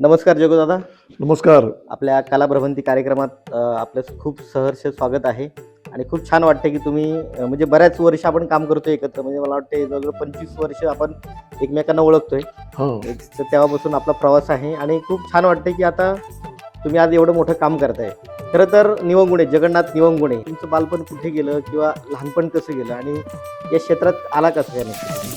नमस्कार जगू दादा. नमस्कार. आपल्या कलाप्रबंधी कार्यक्रमात आपलं खूप सहर्ष स्वागत आहे आणि खूप छान वाटते की तुम्ही म्हणजे बऱ्याच वर्ष आपण काम करतोय एकत्र. म्हणजे मला वाटते जवळजवळ 25 वर्ष आपण एकमेकांना ओळखतोय. हां. तर तेव्हापासून आपला प्रवास आहे आणि खूप छान वाटते की आता तुम्ही आज एवढं मोठं काम करताय. खरं तर निवंगुणे, जगन्नाथ निवंगुणे तुमचं बालपण कुठे गेलं किंवा लहानपण कसं गेलं आणि या क्षेत्रात आला कसं काय नक्की?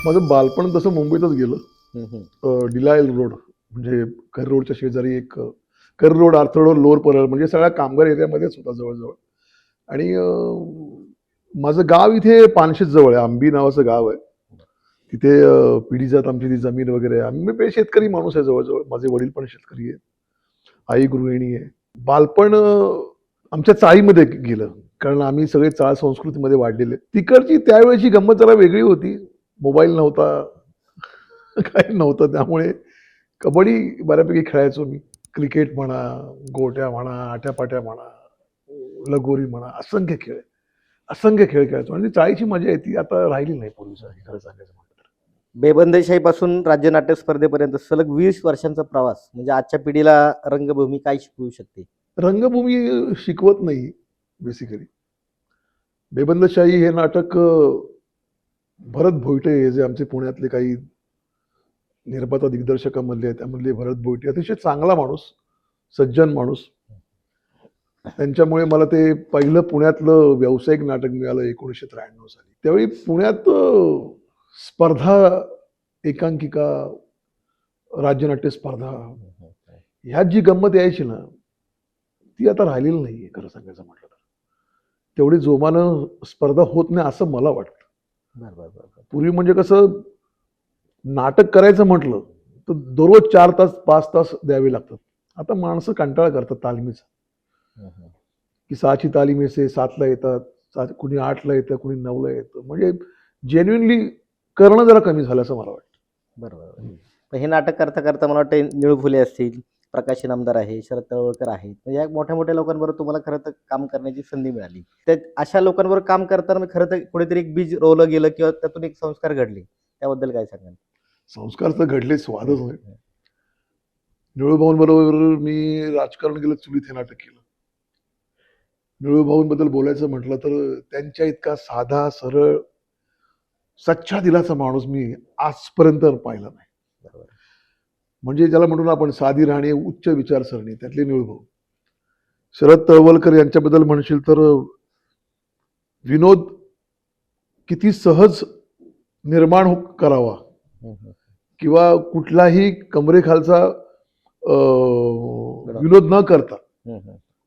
माझं बालपण तसं मुंबईतच गेलं. हं, हं. डिलायल रोड म्हणजे कर रोडच्या शेजारी एक कर road, Arthur road, lower Parel म्हणजे सगळ्या कामगार एरियामध्येच होता जवळ-जवळ. आणि माझं गाव इथे पानशेत जवळ आहे. आंबी नावाचं गाव आहे. तिथे पिढीजात आमची ती जमीन वगैरे आहे. मी शेतकरी माणूस आहे जवळ-जवळ. माझे वडील पण शेतकरी आहेत. आई गृहिणी आहे. बालपण आमच्या चाळीमध्ये गेलं. कारण आम्ही सगळे चाळ संस्कृतीमध्ये वाढलेले. तिकडची त्यावेळेची गंमत जरा वेगळी होती. मोबाईल नव्हता, काही नव्हतं. त्यामुळे कबड्डी बऱ्यापैकी खेळायचो मी. क्रिकेट म्हणा, गोट्या म्हणा, आट्यापाट्या म्हणा, लगोरी म्हणा, असंख्य खेळ खेळायचो. आणि ती चाळीची मजा आहे ती आता राहिली नाही पूर्वीसारखी खरं सांगायचं म्हटलं तर. बेबंदीशाहीपासून राज्य नाट्य स्पर्धेपर्यंत सलग 20 वर्षांचा प्रवास म्हणजे आजच्या पिढीला रंगभूमी काय शिकवू शकते? रंगभूमी शिकवत नाही बेसिकली. बेबंदशाही हे नाटक भरत भोईटे हे जे आमचे पुण्यातले काही निर्माता दिग्दर्शकामधले आहेत त्यामधले भरत भोईटे अतिशय चांगला माणूस, सज्जन माणूस. त्यांच्यामुळे मला ते पहिलं पुण्यातलं व्यावसायिक नाटक मिळालं 1993 साली. त्यावेळी पुण्यात स्पर्धा, एकांकिका, राज्यनाट्य स्पर्धा ह्यात जी गंमत यायची ना ती आता राहिलेली नाहीये खरं सांगायचं म्हटलं तर. तेवढी जोमानं स्पर्धा होत नाही असं मला वाटतं. बरोबर. पूर्वी म्हणजे कसं नाटक करायचं म्हटलं तर दररोज 4 तास 5 तास द्यावे लागतात. आता माणसं कंटाळा करतात तालमीचा. की 6ची तालीम आहे, 7ला येतात, कुणी 8ला येतं, कुणी 9ला येतं. म्हणजे जेन्युइनली करणं जरा कमी झालं असं मला वाटतं. बरोबर. पण हे नाटक करता करता मला वाटतं निळू फुले असतील, प्रकाश इनामदार आहे, शरद तळवळकर आहेत. म्हणजे या मोठ्या मोठ्या लोकांबरोबर तुम्हाला खरं तर काम करण्याची संधी मिळाली. तर अशा लोकांबरोबर काम करताना मी खरं तर कुठेतरी एक बीज रोवलं गेलं किंवा त्यातून एक संस्कार घडले. त्याबद्दल काय सांगाल? संस्कार तर घडले, स्वादच नाही. निळूभाऊंबरोबर मी राजकारण केलं, चुलीत हे नाटक केलं. निळूभाऊंबद्दल बोलायचं म्हटलं तर त्यांच्या इतका साधा, सरळ, सच्चा दिलाचा माणूस मी आजपर्यंत पाहिला नाही. बरोबर. म्हणजे ज्याला म्हणून आपण साधी राहणी, उच्च विचारसरणी त्यातले निळूभाऊ. शरद तळवलकर यांच्याबद्दल म्हणशील तर विनोद किती सहज निर्माण करावा किंवा कुठलाही कमरेखालचा विनोद न करता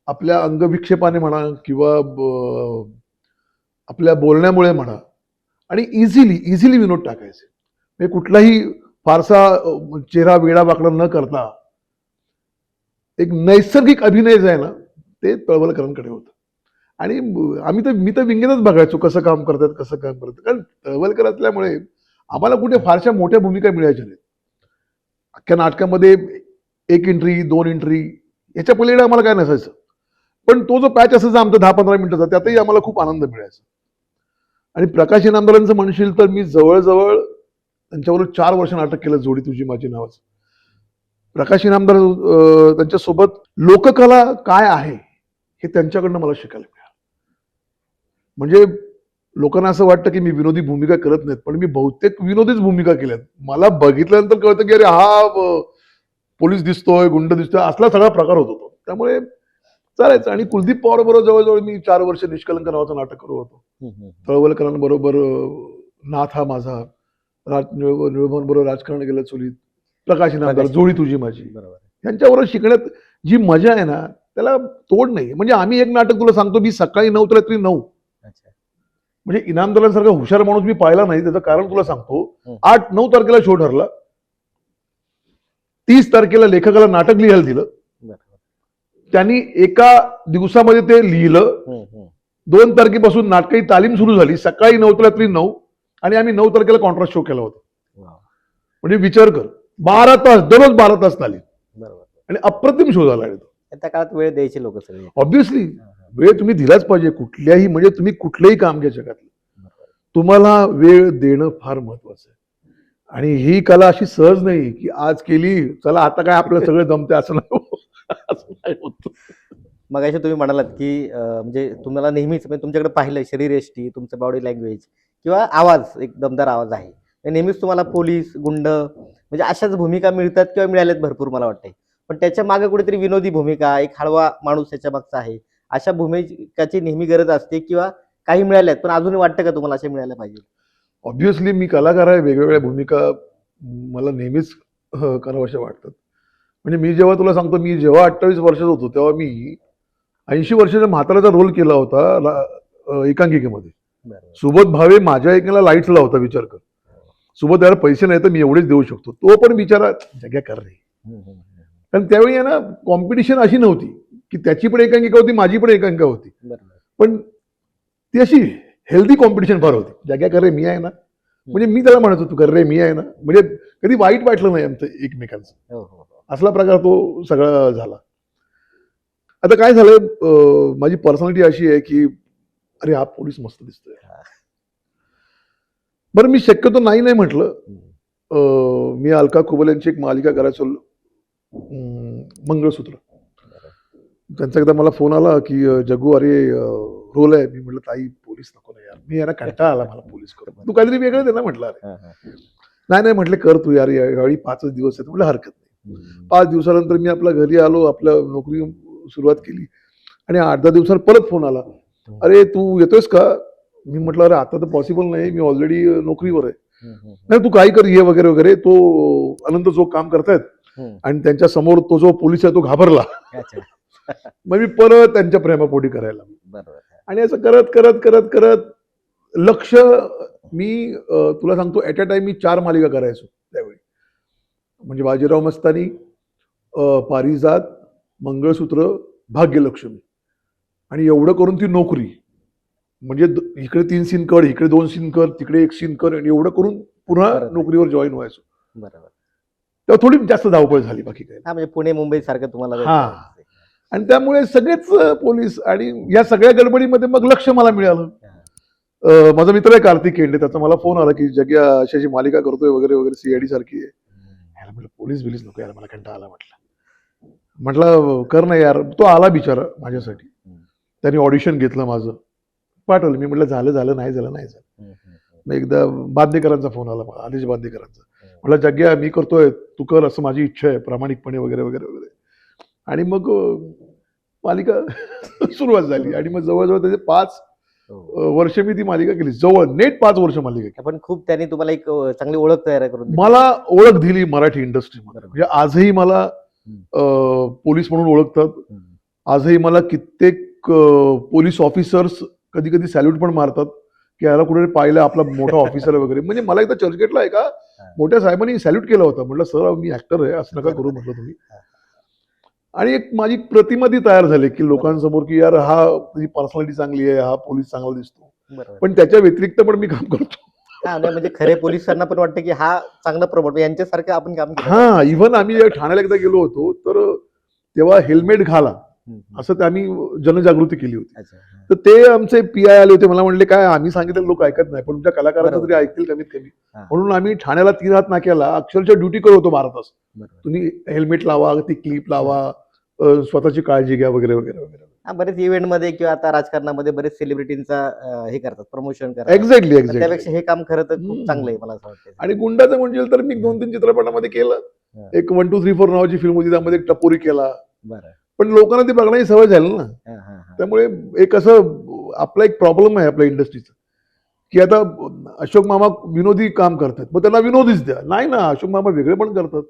आपल्या अंगविक्षेपाने म्हणा किंवा आपल्या बोलण्यामुळे म्हणा आणि इझिली विनोद टाकायचे. म्हणजे कुठलाही फारसा चेहरा वेडा वाकडा न करता एक नैसर्गिक अभिनय जे आहे ना ते तळवलकरांकडे होतं. आणि मी तर विंगेतच बघायचो कसं काम करतात. कारण तळवलकर असल्यामुळे आम्हाला कुठे फारशा मोठ्या भूमिका मिळायच्या नाहीत. अख्ख्या नाटकामध्ये 1 एंट्री 2 एंट्री याच्या पलीकडे आम्हाला काय नसायचं. पण तो जो पॅच असायचा आमचा 10-15 मिनिटाचा त्यातही आम्हाला खूप आनंद मिळायचा. आणि प्रकाश इनामदारांचं म्हणशील तर मी जवळजवळ त्यांच्याबरोबर 4 वर्ष नाटक केलं, जोडी तुझी माझी नावाचं. प्रकाश इनामदार त्यांच्यासोबत लोककला काय आहे हे त्यांच्याकडनं मला शिकायला मिळालं. म्हणजे लोकांना असं वाटतं की मी विनोदी भूमिका करत नाहीत, पण मी बहुतेक विनोदीच भूमिका केल्यात. मला बघितल्यानंतर कळतं की अरे हा पोलीस दिसतोय, गुंड दिसतोय, असला सगळा प्रकार होत होतो. त्यामुळे चालायचं. आणि कुलदीप पवार बरोबर जवळजवळ मी 4 वर्ष निष्कलंक नावाचं नाटक करत होतो. तळवलकरांबरोबर नाथ हा माझा, निळूभाऊंबरोबर राजकारण केलं चुलीत, प्रकाश इनामदार, जोडी तुझी माझी. यांच्याबरोबर शिकण्यात जी मजा आहे ना त्याला तोड नाही. म्हणजे आम्ही एक नाटक तुला सांगतो, मी सकाळी 9 तर रात्री 9 म्हणजे इनामदारांसारखा हुशार माणूस मी पाहिला नाही. त्याचं कारण तुला सांगतो. हं. 8-9 तारखेला शो ठरला. 30 तारखेला लेखकाला नाटक लिहायला दिलं. बरोबर. त्यांनी एका दिवसामध्ये ते लिहिलं. हं, हं. 2 तारखेपासून नाटकाची तालीम सुरू झाली. सकाळी 9 ते रात्री 9 आणि आम्ही 9 तारखेला कॉन्ट्रास्ट शो केला होता. वाव. म्हणजे विचार कर, 12 तास, दररोज 12 तास तालीम बरोबर. आणि अप्रतिम शो झाला. त्या काळात वेळ द्यायची लोक सगळे. ऑब्व्हियसली हां, हां. वेळ तुम्ही दिलाच पाहिजे. कुठल्याही म्हणजे तुम्ही कुठलंही काम घ्या जगातलं, बरोबर. तुम्हाला वेळ देणं फार महत्वाचं आहे. आणि ही कला अशी सहज नाही की आज केली चला आता काय आपलं सगळं जमते असं नाही होत. असं नाही होत. मगाशी तुम्ही म्हणालात की म्हणजे तुम्हाला नेहमीच म्हणजे तुमच्याकडे पाहिलं शरीरयष्टी, तुमचं बॉडी लँग्वेज किंवा आवाज एक दमदार आवाज आहे. तर नेहमीच तुम्हाला पोलीस, गुंड म्हणजे अशाच भूमिका मिळतात किंवा मिळाल्यात भरपूर मला वाटतंय. पण त्याच्या मागे कुठेतरी विनोदी भूमिका, एक हळवा माणूस त्याच्या मागचा आहे. अशा भूमिकाची नेहमी गरज असते किंवा काही मिळाल्यात, पण अजूनही वाटतं का तुम्हाला अशा मिळायला पाहिजे? ऑब्व्हियसली मी कलाकार आहे. वेगवेगळ्या भूमिका मला नेहमीच कराव्याशा वाटतात. म्हणजे मी जेव्हा तुला सांगतो, मी जेव्हा 28 वर्षाचा होतो तेव्हा मी 80 वर्षाच्या म्हाताऱ्याचा रोल केला होता एकांकिकेमध्ये. बरोबर. सुबोध भावे माझ्या एकेला लाईट्स लावता. विचार कर. सुबोध यार पैसे नाही तर मी एवढेच देऊ शकतो. तो पण बिचारा जग्या कर रे. हं, हं, हं. कारण त्यावेळी आहे ना कॉम्पिटिशन अशी नव्हती की त्याची पण एकांकिका होती, माझी पण एकांकिका होती. बरोबर. पण ती अशी हेल्दी कॉम्पिटिशन फार होती. जग्या कर रे मी आहे ना. म्हणजे मी त्याला म्हणत होतो कर रे मी आहे ना. म्हणजे कधी वाईट वाटलं नाही आमचं एकमेकांचं. हो, हो, हो. असला प्रकार तो सगळा झाला. आता काय झालंय, माझी पर्सनॅलिटी अशी आहे की अरे हा पोलीस मस्त दिसतोय. हां. बरं मी शक्यतो नाही नाही म्हटलं. हं. मी अलका कुबल यांची एक मालिका करायचो, मंगळसूत्र. बरोबर. त्यांचा एकदा मला फोन आला की जग्गू अरे रोल आहे. मी म्हटलं ताई पोलीस नको ना यार, मी यार कंटाळा आला मला पोलीस करून. तू काहीतरी वेगळं दे ना म्हटलं. अरे हां, हां. नाही नाही म्हटलं कर तू यार, यावेळी 5च दिवस आहेत. म्हटलं हरकत नाही. हं. 5 दिवसानंतर मी आपल्या घरी आलो, आपल्या नोकरी सुरुवात केली आणि 8-10 दिवसांनी परत फोन आला. अरे तू येतोयस का? मी म्हटलं अरे आता तर पॉसिबल नाही, मी ऑलरेडी नोकरीवर आहे. हं, हं, हं. नाही तू काही कर ये वगैरे वगैरे. तो अनंत जो काम करतायत हं. आणि त्यांच्या समोर तो जो पोलीस आहे तो घाबरला. अच्छा. मग मी परत त्यांच्या प्रेमापोटी करायला बरोबर. आणि असं करत करत करत करत लक्ष मी तुला सांगतो ॲट अ टाइम मी 4 मालिका करायचो त्यावेळी. म्हणजे बाजीराव मस्तानी, पारिजात, मंगळसूत्र, भाग्यलक्ष्मी आणि एवढं करून ती नोकरी. म्हणजे इकडे 3 सीन कर, इकडे 2 सीन कर, तिकडे 1 सीन कर आणि एवढं करून पुन्हा बरोबर. नोकरीवर जॉईन व्हायचो. बरोबर. तेव्हा थोडी जास्त धावपळ झाली, बाकी काय. हां, म्हणजे पुणे, मुंबई सारखं तुम्हाला हां. आणि त्यामुळे सगळेच पोलीस आणि या सगळ्या गडबडीमध्ये मग लक्ष मला मिळालं. हां. माझा मित्र आहे कार्तिक केंडे, त्याचा मला फोन आला की जग्या अशी अशी मालिका करतोय वगैरे वगैरे, सीआयडी सारखी आहे. यार म्हटलं पोलीस बिलीस नको यार, मला कंटाळा आला म्हटलं कर ना यार. तो आला बिचारा माझ्यासाठी. त्यांनी ऑडिशन घेतलं माझं, पाठवलं. मी म्हटलं झालं झालं, नाही झालं नाही झालं. हं, हं, हं. मग एकदा बांदेकरांचा फोन आला मला, आदेश बांदेकरांचा. म्हटलं जग्या मी करतोय, तू कर असं माझी इच्छा आहे प्रामाणिकपणे वगैरे वगैरे वगैरे. आणि मग मालिका सुरुवात झाली आणि मग जवळजवळ त्याचे 5 हो. वर्ष मी ती मालिका केली. जवळ नेट 5 वर्ष मालिका केली. पण खूप त्यांनी तुम्हाला एक चांगली ओळख तयार करून दिली. मला ओळख दिली मराठी इंडस्ट्रीमध्ये. बरोबर. म्हणजे आजही मला पोलीस म्हणून ओळखतात. हं. आजही मला कित्येक पोलीस ऑफिसर्स कधी कधी सॅल्यूट पण मारतात की याला कुठे पाहिलं आपला मोठा ऑफिसर वगैरे. म्हणजे मला एकदा चर्चगेटला एका मोठ्या साहेबांनी सॅल्यूट केला होता. म्हटलं सर मी ऍक्टर आहे, असं नका करू म्हटलं तुम्ही. आणि एक माझी प्रतिमा ती तयार झाली की लोकांसमोर की यार हा पर्सनॅलिटी चांगली आहे, हा पोलीस चांगला दिसतो. बरोबर. पण त्याच्या व्यतिरिक्त पण मी काम करतो. हां, नाही म्हणजे खरे पोलिसांना पण वाटतं की हा चांगला प्रमोट यांच्यासारखं आपण काम केलं. हा इव्हन आम्ही ठाण्याला एकदा गेलो होतो तर तेव्हा हेल्मेट घाला हं, हं. असं आम्ही जनजागृती केली होती. अच्छा. हां. तर ते आमचे पीआय आले होते. मला म्हणले काय आम्ही सांगितलं लोक ऐकत नाही, पण तुमच्या कलाकारांचं बरोबर. तरी ऐकतील कमीत कमी. हां. म्हणून आम्ही ठाण्याला 3 हात नाक्याला अक्षरशः ड्युटी करत होतो 12 तास. बरोबर. तुम्ही हेल्मेट लावा, ती क्लिप लावा, स्वतःची काळजी घ्या वगैरे वगैरे वगैरे. हां, बरेच इव्हेंटमध्ये किंवा आता राजकारणामध्ये बरेच सेलिब्रिटींचा हे करतात, प्रमोशन करतात. एक्झॅक्टली तर एक्झॅक्टली. त्यापेक्षा हे काम खरं तर खूप हं. चांगलं आहे मला असं वाटतं. आणि गुंडाचं म्हणजे तर मी 2-3 चित्रपटामध्ये केलं. हां. एक 1, 2, 3, 4 नावाची फिल्म होती, त्यामध्ये एक टपोरी केला. बरं. पण लोकांना ती बघण्याची सवय झाली ना. हां, हां, हां. त्यामुळे एक असं आपला एक प्रॉब्लेम आहे आपल्या इंडस्ट्रीचा की आता अशोक मामा विनोदी काम करतात, मग त्यांना विनोदीच द्या. नाही ना, अशोक मामा वेगळे पण करतात.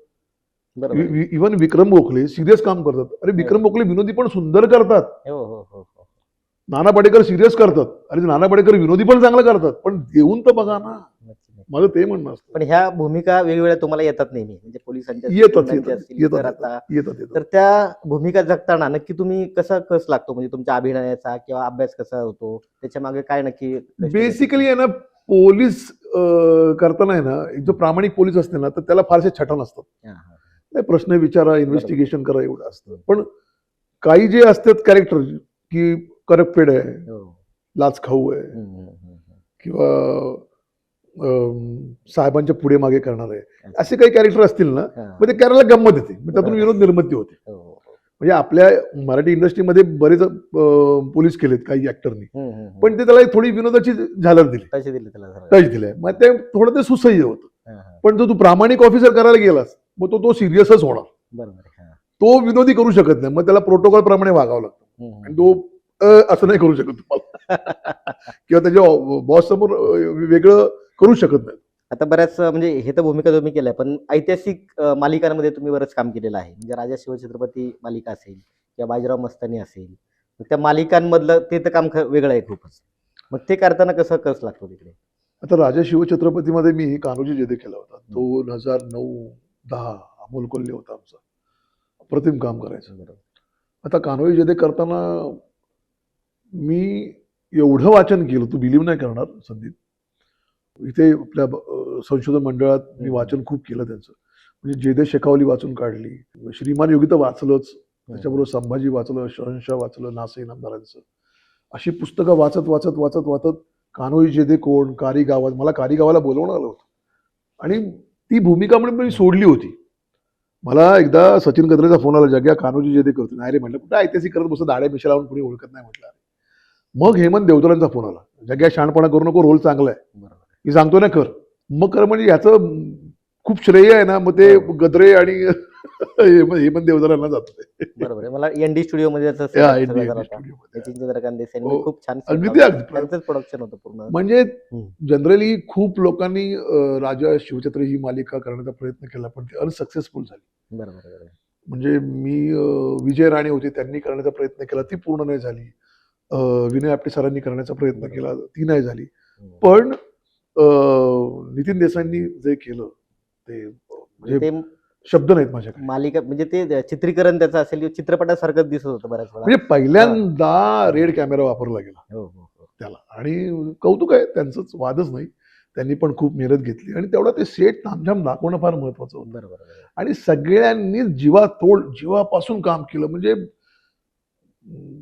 बरोबर. इव्हन विक्रम गोखले सिरियस काम करतात. अरे विक्रम गोखले विनोदी पण सुंदर करतात. हो, हो, हो, हो. नाना पाटेकर सिरियस करतात आणि नाना पाटेकर विनोदी पण चांगलं करतात, पण देऊन तर बघा ना. नक्की, नक्की. माझं ते म्हणणं असतं. पण ह्या भूमिका वेगवेगळ्या तुम्हाला येतात नेहमी, म्हणजे पोलिसांच्या असतील, येतात गुंडांच्या येतात असतील, येतात तर आता येतात येतात तर त्या भूमिका जगताना नक्की तुम्ही कसा कस लागतो, म्हणजे तुमच्या अभिनयाचा किंवा अभ्यास कसा होतो, त्याच्या मागे काय नक्की कष्ट घेतात बेसिकली तुम्ही? आहे ना, पोलीस करताना आहे ना, एक जो प्रामाणिक पोलीस असते ना, तर त्याला फारसे छटा नसतात. हा, हा. नाही, प्रश्न विचारा, इन्व्हेस्टिगेशन करा, एवढं असतं. हम्म. पण काही जे असतात कॅरेक्टर की करप्टेड आहे, हो. लाच खाऊ आहे, हम्म, हम्म, हम्म, हम्म. किंवा साहेबांच्या पुढे मागे करणार आहे, अच्छा. असे काही कॅरेक्टर असतील ना, हा. मग ते करायला गंमत येते, मग त्यातून बरोबर. विनोद निर्मिती होते. हो, हो, हो. म्हणजे आपल्या मराठी इंडस्ट्रीमध्ये बरेच पोलीस केलेत काही ऍक्टरनी, हम्म, हम्म, हम्म. पण ते त्याला थोडी विनोदाची झालर दिली, पैसे दिले त्याला जरा. टच दिलाय, मग ते थोडं ते सुसह्य होतं. हा, हा. पण तू प्रामाणिक ऑफिसर करायला गेलास, मग तो सिरियसच होणार, बरोबर आहे. हा. तो विनोदी करू शकत नाही, मग त्याला प्रोटोकॉल प्रमाणे वागावं लागतं. हम्म, आणि तो असं नाही करू शकत तुम्हाला किंवा त्याच्या बॉस समोर वेगळं करू शकत नाही. आता बऱ्याच म्हणजे हे तर भूमिका तुम्ही केल्या, पण ऐतिहासिक मालिकांमध्ये तुम्ही बरंच काम केलेलं आहे, म्हणजे राजा शिवछत्रपती मालिका असेल किंवा बाजीराव मस्तानी असेल, मग त्या मालिकांमधलं ते तर काम वेगळं आहे खूपच. मग ते करताना कसं कस लागतो तिकडे? आता राजा शिवछत्रपतीमध्ये मी कान्होजी जेदे केला होता 2009-10, अमोल कोल्हे होता आमचा, अप्रतिम काम करायचं. बरोबर. आता कान्होजी जेदे करताना मी एवढं वाचन केलं, तू बिलीव्ह नाही करणार संदीप. इथे आपल्या संशोधन मंडळात मी वाचन खूप केलं त्यांचं. म्हणजे जेदे शेखावली वाचून काढली, श्रीमान योगी तर वाचलंच, त्याच्याबरोबर संभाजी वाचलं, शहनशाह वाचलं, नासे इनामदारांचं. अशी पुस्तकं वाचत वाचत वाचत वाचत कान्होजी जेदे कोण, कारी गावात, मला कारी गावाला बोलवणं आलं होतं आणि ती भूमिका म्हणून मी सोडली होती. मला एकदा सचिन गद्रेचा फोन आला, जग्या कान्होजी जेदे करतो. नाही रे म्हटलं, कुठं ऐतिहासिक करत बसतो, दाड्या मिशा लावून कुणी ओळखत नाही म्हटलं. मग हेमंत देवतरांचा फोन आला, जग्या शहाणपणा करू नको, रोल चांगला आहे, बरोबर. मी सांगतो ना कर. मग कर म्हणजे याचं खूप श्रेय आहे ना, मग ते गद्रे आणि हेमंत देवतरांना जातं ते. बरोबर आहे. मला एनडी स्टुडिओ मध्ये त्याचा या setup ND सगळा झाला होता. स्टुडिओमध्ये. सचिन चंद्रकांत देसाई हो. खूप छान set अगदी लावला. अगदी. त्यांचंच प्रोडक्शन होतं पूर्ण. म्हणजे हम्म. जनरली खूप लोकांनी राजा शिवछत्र ही मालिका करण्याचा प्रयत्न केला, पण ती अनसक्सेसफुल झाली. बरोबर बरोबर. म्हणजे मी विजय राणे होते, त्यांनी करण्याचा प्रयत्न केला, ती पूर्ण नाही झाली. विनय आपटे सरांनी करण्याचा प्रयत्न बरोबर. केला, ती नाही झाली. हम्म. पण नितीन देसाईंनी जे केलं ते म्हणजे ते शब्द नाहीत माझ्याकडे. मालिका म्हणजे ते चित्रीकरण त्याचं असेल किंवा चित्रपटासारखंच दिसत होतं बऱ्याच वेळा. म्हणजे पहिल्यांदा रेड कॅमेरा वापरला गेला हो हो हो. त्याला, आणि कौतुक आहे त्यांचंच, वादच नाही. त्यांनी पण खूप मेहनत घेतली आणि तेवढा ते सेट तामझाम दाखवणं फार महत्वाचं होतं. बरोबर बरोबर. आणि सगळ्यांनी जीवापासून काम केलं. म्हणजे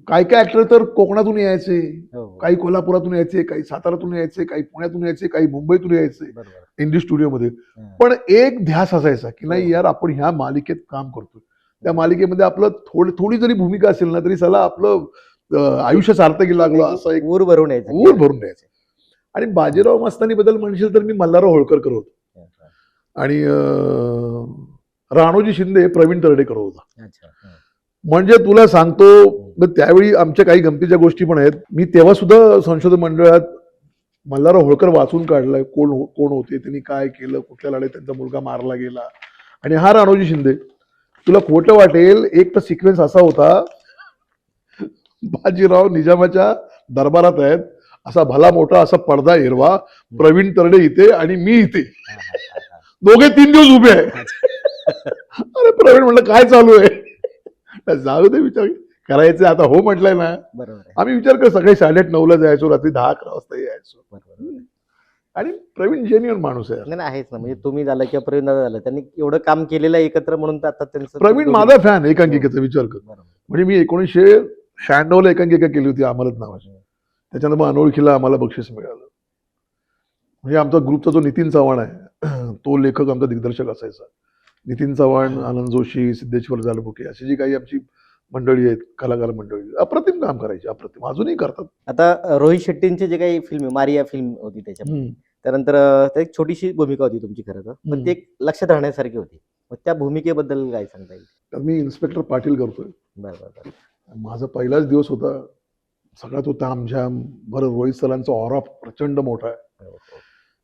काही काही ऍक्टर तर कोकणातून यायचे, हो हो. काही कोल्हापुरातून यायचे, काही साताऱ्यातून यायचे, काही पुण्यातून यायचे, काही मुंबईतून यायचे बरोबर. एनडी स्टुडिओमध्ये. हा. पण एक ध्यास असायचा की नाही हो. यार, आपण ह्या मालिकेत काम करतोय, त्या मालिकेमध्ये आपलं थोडी जरी भूमिका असेल ना, तरी चला आपलं आयुष्य सार्थकी लागलं, असं एक ऊर भरून यायचं. ऊर भरून द्यायचं. आणि बाजीराव मस्तानी बद्दल म्हणशील तर मी मल्हारराव होळकर करत होतो, आणि राणोजी शिंदे प्रवीण तरडेकर होता. अच्छा. हा. म्हणजे तुला सांगतो, मग त्यावेळी आमच्या काही गमतीच्या गोष्टी पण आहेत. मी तेव्हा सुद्धा संशोधन मंडळात मल्हारराव होळकर वाचून काढलाय, कोण होते, त्यांनी काय केलं, कुठल्या लढाईत त्यांचा मुलगा मारला गेला. आणि हा राणोजी शिंदे, तुला खोटं वाटेल, एक तर सिक्वेन्स असा होता, बाजीराव निजामाच्या दरबारात आहेत, असा भला मोठा असा पडदा हिरवा, प्रवीण तरडे इथे आणि मी इथे, दोघे 3 दिवस उभे आहे. अरे प्रवीण म्हटलं काय चालू आहे, जाऊ दे, विचार करायचे आता, हो म्हटलंय ना. बरोबर. आम्ही विचार कर, सकाळी 9:30-9ला जायचो, रात्री 10-11 वाजता यायचो. बरोबर. आणि प्रवीण जेन्युइन माणूस आहे. नाही आहेच ना, म्हणजे तुम्ही झालं किंवा प्रवीण दादा झालं, त्यांनी एवढं काम केलेलं आहे एकत्र, म्हणून तर आता त्यांचं प्रवीण माझा फॅन, एकांकिकेचा विचार कर. म्हणजे मी 1996ला एकांकिका केली होती अमरत नावाची, त्याच्यानंतर मग अनोळखीला आम्हाला बक्षीस मिळालं. म्हणजे आमचा ग्रुपचा जो नितीन चव्हाण आहे, तो लेखक आमचा दिग्दर्शक असायचा. नितीन चव्हाण, आनंद जोशी, सिद्धेश्वर जालबुके, अशी जी काही आमची मंडळी आहेत, कलाकार मंडळी, अप्रतिम काम करायची, अप्रतिम, अजूनही करतात. आता रोहित शेट्टींचे जे काही फिल्म, मारिया फिल्म होती त्याच्यामध्ये, त्यानंतर त्यात एक छोटीशी भूमिका होती तुमची खरं तर, पण ती एक लक्षात राहण्यासारखी होती. मग त्या भूमिकेबद्दल काय सांगता येईल? तर मी इन्स्पेक्टर पाटील करतोय. बरोबर. माझा पहिलाच दिवस होता, सगळा तो तामझाम. बरं, रोहित सरांचा ऑरा प्रचंड मोठा आहे.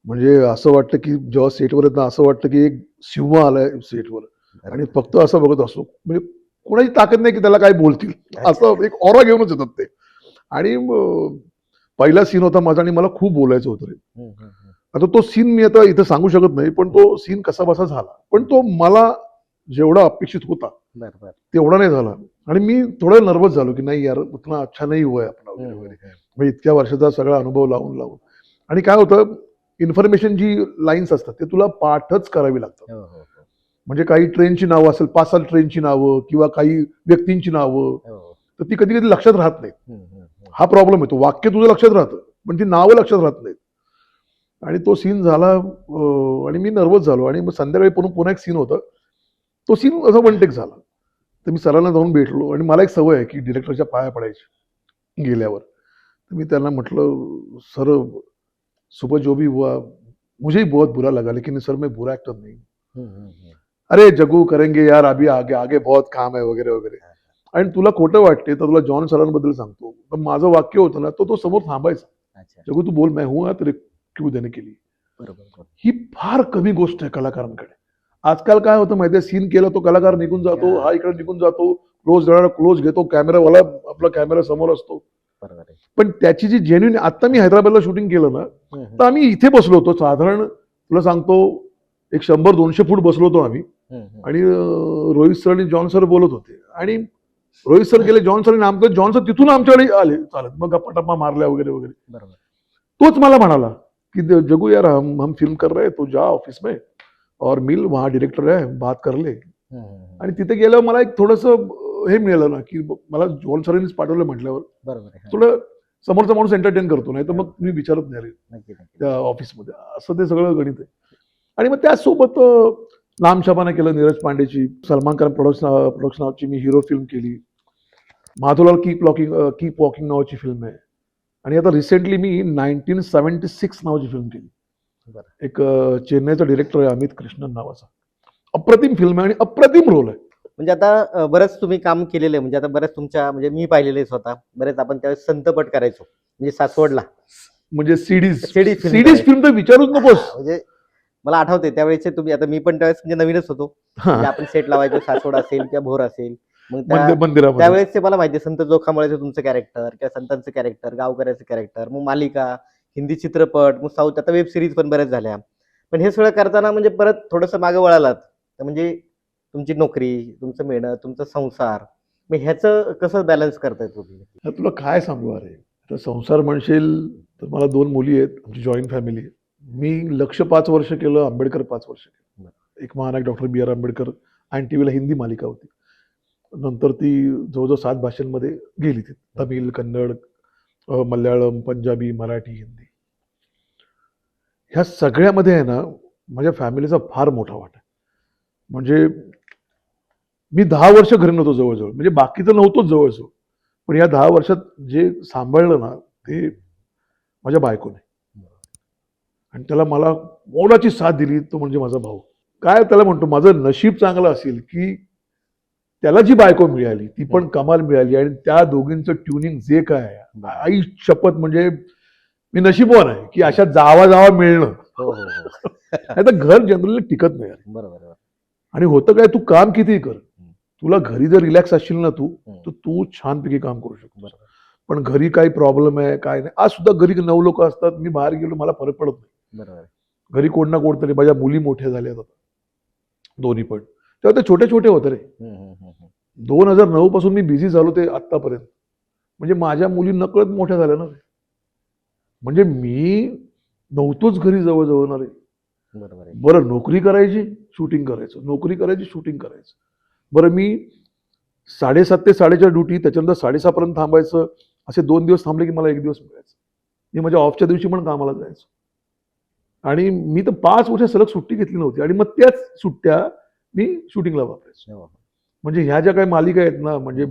म्हणजे असं वाटतं की जेव्हा सेटवर येतं, असं वाटतं की एक सिंह आलाय सेटवर, आणि फक्त असं बघत असतो, म्हणजे कोणाची ताकद नाही की त्याला काय बोलतील, असं एक ऑरा घेऊनच येतात ते. आणि पहिला सीन होता माझा आणि मला खूप बोलायचं होतं रे. हम्म, हम्म, हम्म. आता तो सीन मी आता इथं सांगू शकत नाही, पण तो सीन कसा बसा झाला, पण तो मला जेवढा अपेक्षित होता बरं बरं. तेवढा नाही झाला. आणि मी थोडं नर्वस झालो की नाही यार उतना अच्छा नाही हुआ है अपना हम्म, वगैरे हम्म, वगैरे. हम्म. म्हणजे इतक्या वर्षाचा सगळा अनुभव लावून लावून. आणि काय होतं, इन्फॉर्मेशन जी लाईन्स असतात ते तुला पाठच करावी लागतात. हो हो हो म्हणजे काही ट्रेनची नावं असेल, 5-7 ट्रेनची नावं किंवा काही व्यक्तींची नावं, हो. तर ती कधी कधी लक्षात राहत नाहीत. हम्म, हम्म, हम्म. हा प्रॉब्लेम येतो. वाक्य तुझं लक्षात राहतं पण ती नावं लक्षात राहत नाहीत. आणि तो सीन झाला आणि मी नर्वस झालो. आणि मग संध्याकाळी पुन्हा एक सीन होतं. तो सीन असा वन टेक झाला. तर मी सरांना जाऊन भेटलो आणि मला एक सवय आहे की डिरेक्टरच्या पाया पडायची गेल्यावर. तर मी त्यांना म्हटलं, सर सुबह जो भी हुआ मुझे ही बहुत बुरा लगा, लेकिन सर मैं बुरा एक्टर नहीं. हम्म, हम्म, हम्म. अरे जगू करेंगे यार, अभी आगे आगे बहुत काम है वगैरे वगैरे. आणि तुला खोटं वाटते तर तुला जॉन सरांबद्दल सांगतो. तर माझं वाक्य होतं ना, तो समोर थांबायचा. अच्छा. जगू तू बोल, मैं हूं तेरे क्यू देने के लिए. बरोबर बरोबर. ही फार कमी गोष्ट आहे कलाकारांकडे. आजकाल काय होतं माहितीये, सीन केला तो कलाकार निघून जातो, हा इकडे निघून जातो, क्लोज घेतो, कॅमेरावाला आपला कॅमेरा समोर असतो. बरोबर आहे. पण त्याची जी जेन्युइन, आता मी हैदराबादला शूटिंग केलं ना, हम्म, हम्म, तर आम्ही इथे बसलो होतो साधारण, तुला सांगतो, एक 100-200 फूट बसलो होतो आम्ही. हम्म, हम्म. आणि रोहित सर आणि जॉन सर बोलत होते. आणि रोहित सर गेले, जॉन सर आमचं, जॉन सर तिथून आमच्याकडे आले चालत, मग गप्पा टप्पा मारल्या वगैरे वगैरे. बरोबर. तोच मला म्हणाला की जगू यार, हम फिल्म कर रहे हैं, तू जा ऑफिस में और मिल, वहाँ डायरेक्टर है, बात कर ले. हम्म, हम्म, हम्म. आणि तिथे गेल्यावर मला एक थोडंसं हे मिळालं ना, की मला जॉन सरांनीच पाठवलं म्हटल्यावर बरोबर आहे. हा. थोडं समोरचा माणूस एंटरटेन करतो, नाही तर मग मी विचारत नाही रे नक्की नक्की. त्या ऑफिसमध्ये. असं ते सगळं गणित आहे. आणि मग त्याचसोबत नाम शबाना केलं नीरज पांडेची, सलमान खान प्रोडक्शन नावाची मी हिरो फिल्म केली. माधवलाल कीप वॉकिंग नावाची फिल्म आहे. आणि आता रिसेंटली मी 1976 नावाची फिल्म केली. बरं. एक चेन्नईचा डिरेक्टर आहे अमित कृष्णन नावाचा. अप्रतिम फिल्म आहे आणि अप्रतिम रोल आहे. म्हणजे आता बरंच तुम्ही काम केलेलं आहे. म्हणजे आता बऱ्याच तुमच्या, म्हणजे मी पाहिलेलं आहे स्वतः. बरेच आपण त्यावेळेस संतपट करायचो म्हणजे सासवडला म्हणजे CDs CD film CDs film तर विचारूच नकोस. म्हणजे मला आठवते त्यावेळेचे तुम्ही, आता मी पण त्यावेळेस म्हणजे नवीनच होतो. म्हणजे आपण सेट लावायचो, सासवड असेल किंवा भोर असेल. मग मंदिरामध्ये त्यावेळेस ते मला माहिती आहे, संत जोखामळेचं तुमचं कॅरेक्टर किंवा संतांचं कॅरेक्टर, गावकऱ्याचं कॅरेक्टर, मग मालिका, हिंदी चित्रपट, मग साऊथ, आता वेब सिरीज पण बऱ्याच झाल्या. पण हे सगळं करताना म्हणजे परत थोडंसं मागं वळालात, तर म्हणजे तुमची नोकरी, तुमचं मेहनत, तुमचा संसार, मग ह्याचं कसं बॅलन्स करताय तुम्ही? आता तुला काय सांगू अरे, आता संसार म्हणशील तर मला 2 मुली आहेत, आमची जॉईंट फॅमिली आहे. मी लक्ष 5 वर्ष केलं, आंबेडकर 5 वर्ष केलं. एक महानायक डॉक्टर बी आर आंबेडकर आणि टीव्हीला हिंदी मालिका होती. नंतर ती जवळजवळ 7 भाषांमध्ये गेली ती. तमिळ, कन्नड, मल्याळम, पंजाबी, मराठी, हिंदी. ह्या सगळ्यामध्ये आहे ना, माझ्या फॅमिलीचा फार मोठा वाटा आहे. म्हणजे मी 10 वर्ष घरी नव्हतो जवळजवळ, म्हणजे बाकीचं नव्हतोच जवळजवळ. पण या 10 वर्षात जे सांभाळलं ना, ते माझ्या बायकोने. आणि त्याला मला मोलाची साथ दिली, तो म्हणजे माझा भाऊ. काय त्याला म्हणतो, माझं नशीब चांगलं असेल की त्याला जी बायको मिळाली ती पण कमाल मिळाली. आणि त्या दोघींचं ट्युनिंग जे काय आहे, आई शपथ, म्हणजे मी नशीबवान आहे की अशा जावा मिळणं. हो हो हो. नाही तर घर जनरली टिकत नाही. बरोबर. आणि होतं काय, तू काम कितीही कर, तुला घरी जर रिलॅक्स असशील ना तू, तर तू छानपैकी काम करू शकतो. पण घरी काही प्रॉब्लेम आहे काय नाही, आज सुद्धा घरी 9 लोक असतात, मी बाहेर गेलो मला फरक पडत नाही. बरोबर. घरी कोण ना कोण तरी, माझ्या मुली मोठ्या झाल्या आता दोन्ही पण, तेव्हा ते छोटे छोटे होते रे. 2009 पासून मी बिझी झालो ते आत्तापर्यंत. म्हणजे माझ्या मुली नकळत मोठ्या झाल्या ना. म्हणजे मी नव्हतोच घरी जवळजवळ ना रे. बरोबर आहे. बरं, नोकरी करायची, शूटिंग करायचं, नोकरी करायची, शूटिंग करायचं. बरं, मी 7:30 ते 4:30 ड्युटी, त्याच्यानंतर 6:30 पर्यंत थांबायचं. असे 2 दिवस थांबले की मला 1 दिवस मिळायचं. मी माझ्या ऑफच्या दिवशी पण कामाला जायचो. आणि मी तर 5 वर्ष सलग सुट्टी घेतली नव्हती. आणि मग त्याच सुट्ट्या मी शूटिंगला वापरायचो. म्हणजे ह्या ज्या काही मालिका आहेत ना, म्हणजे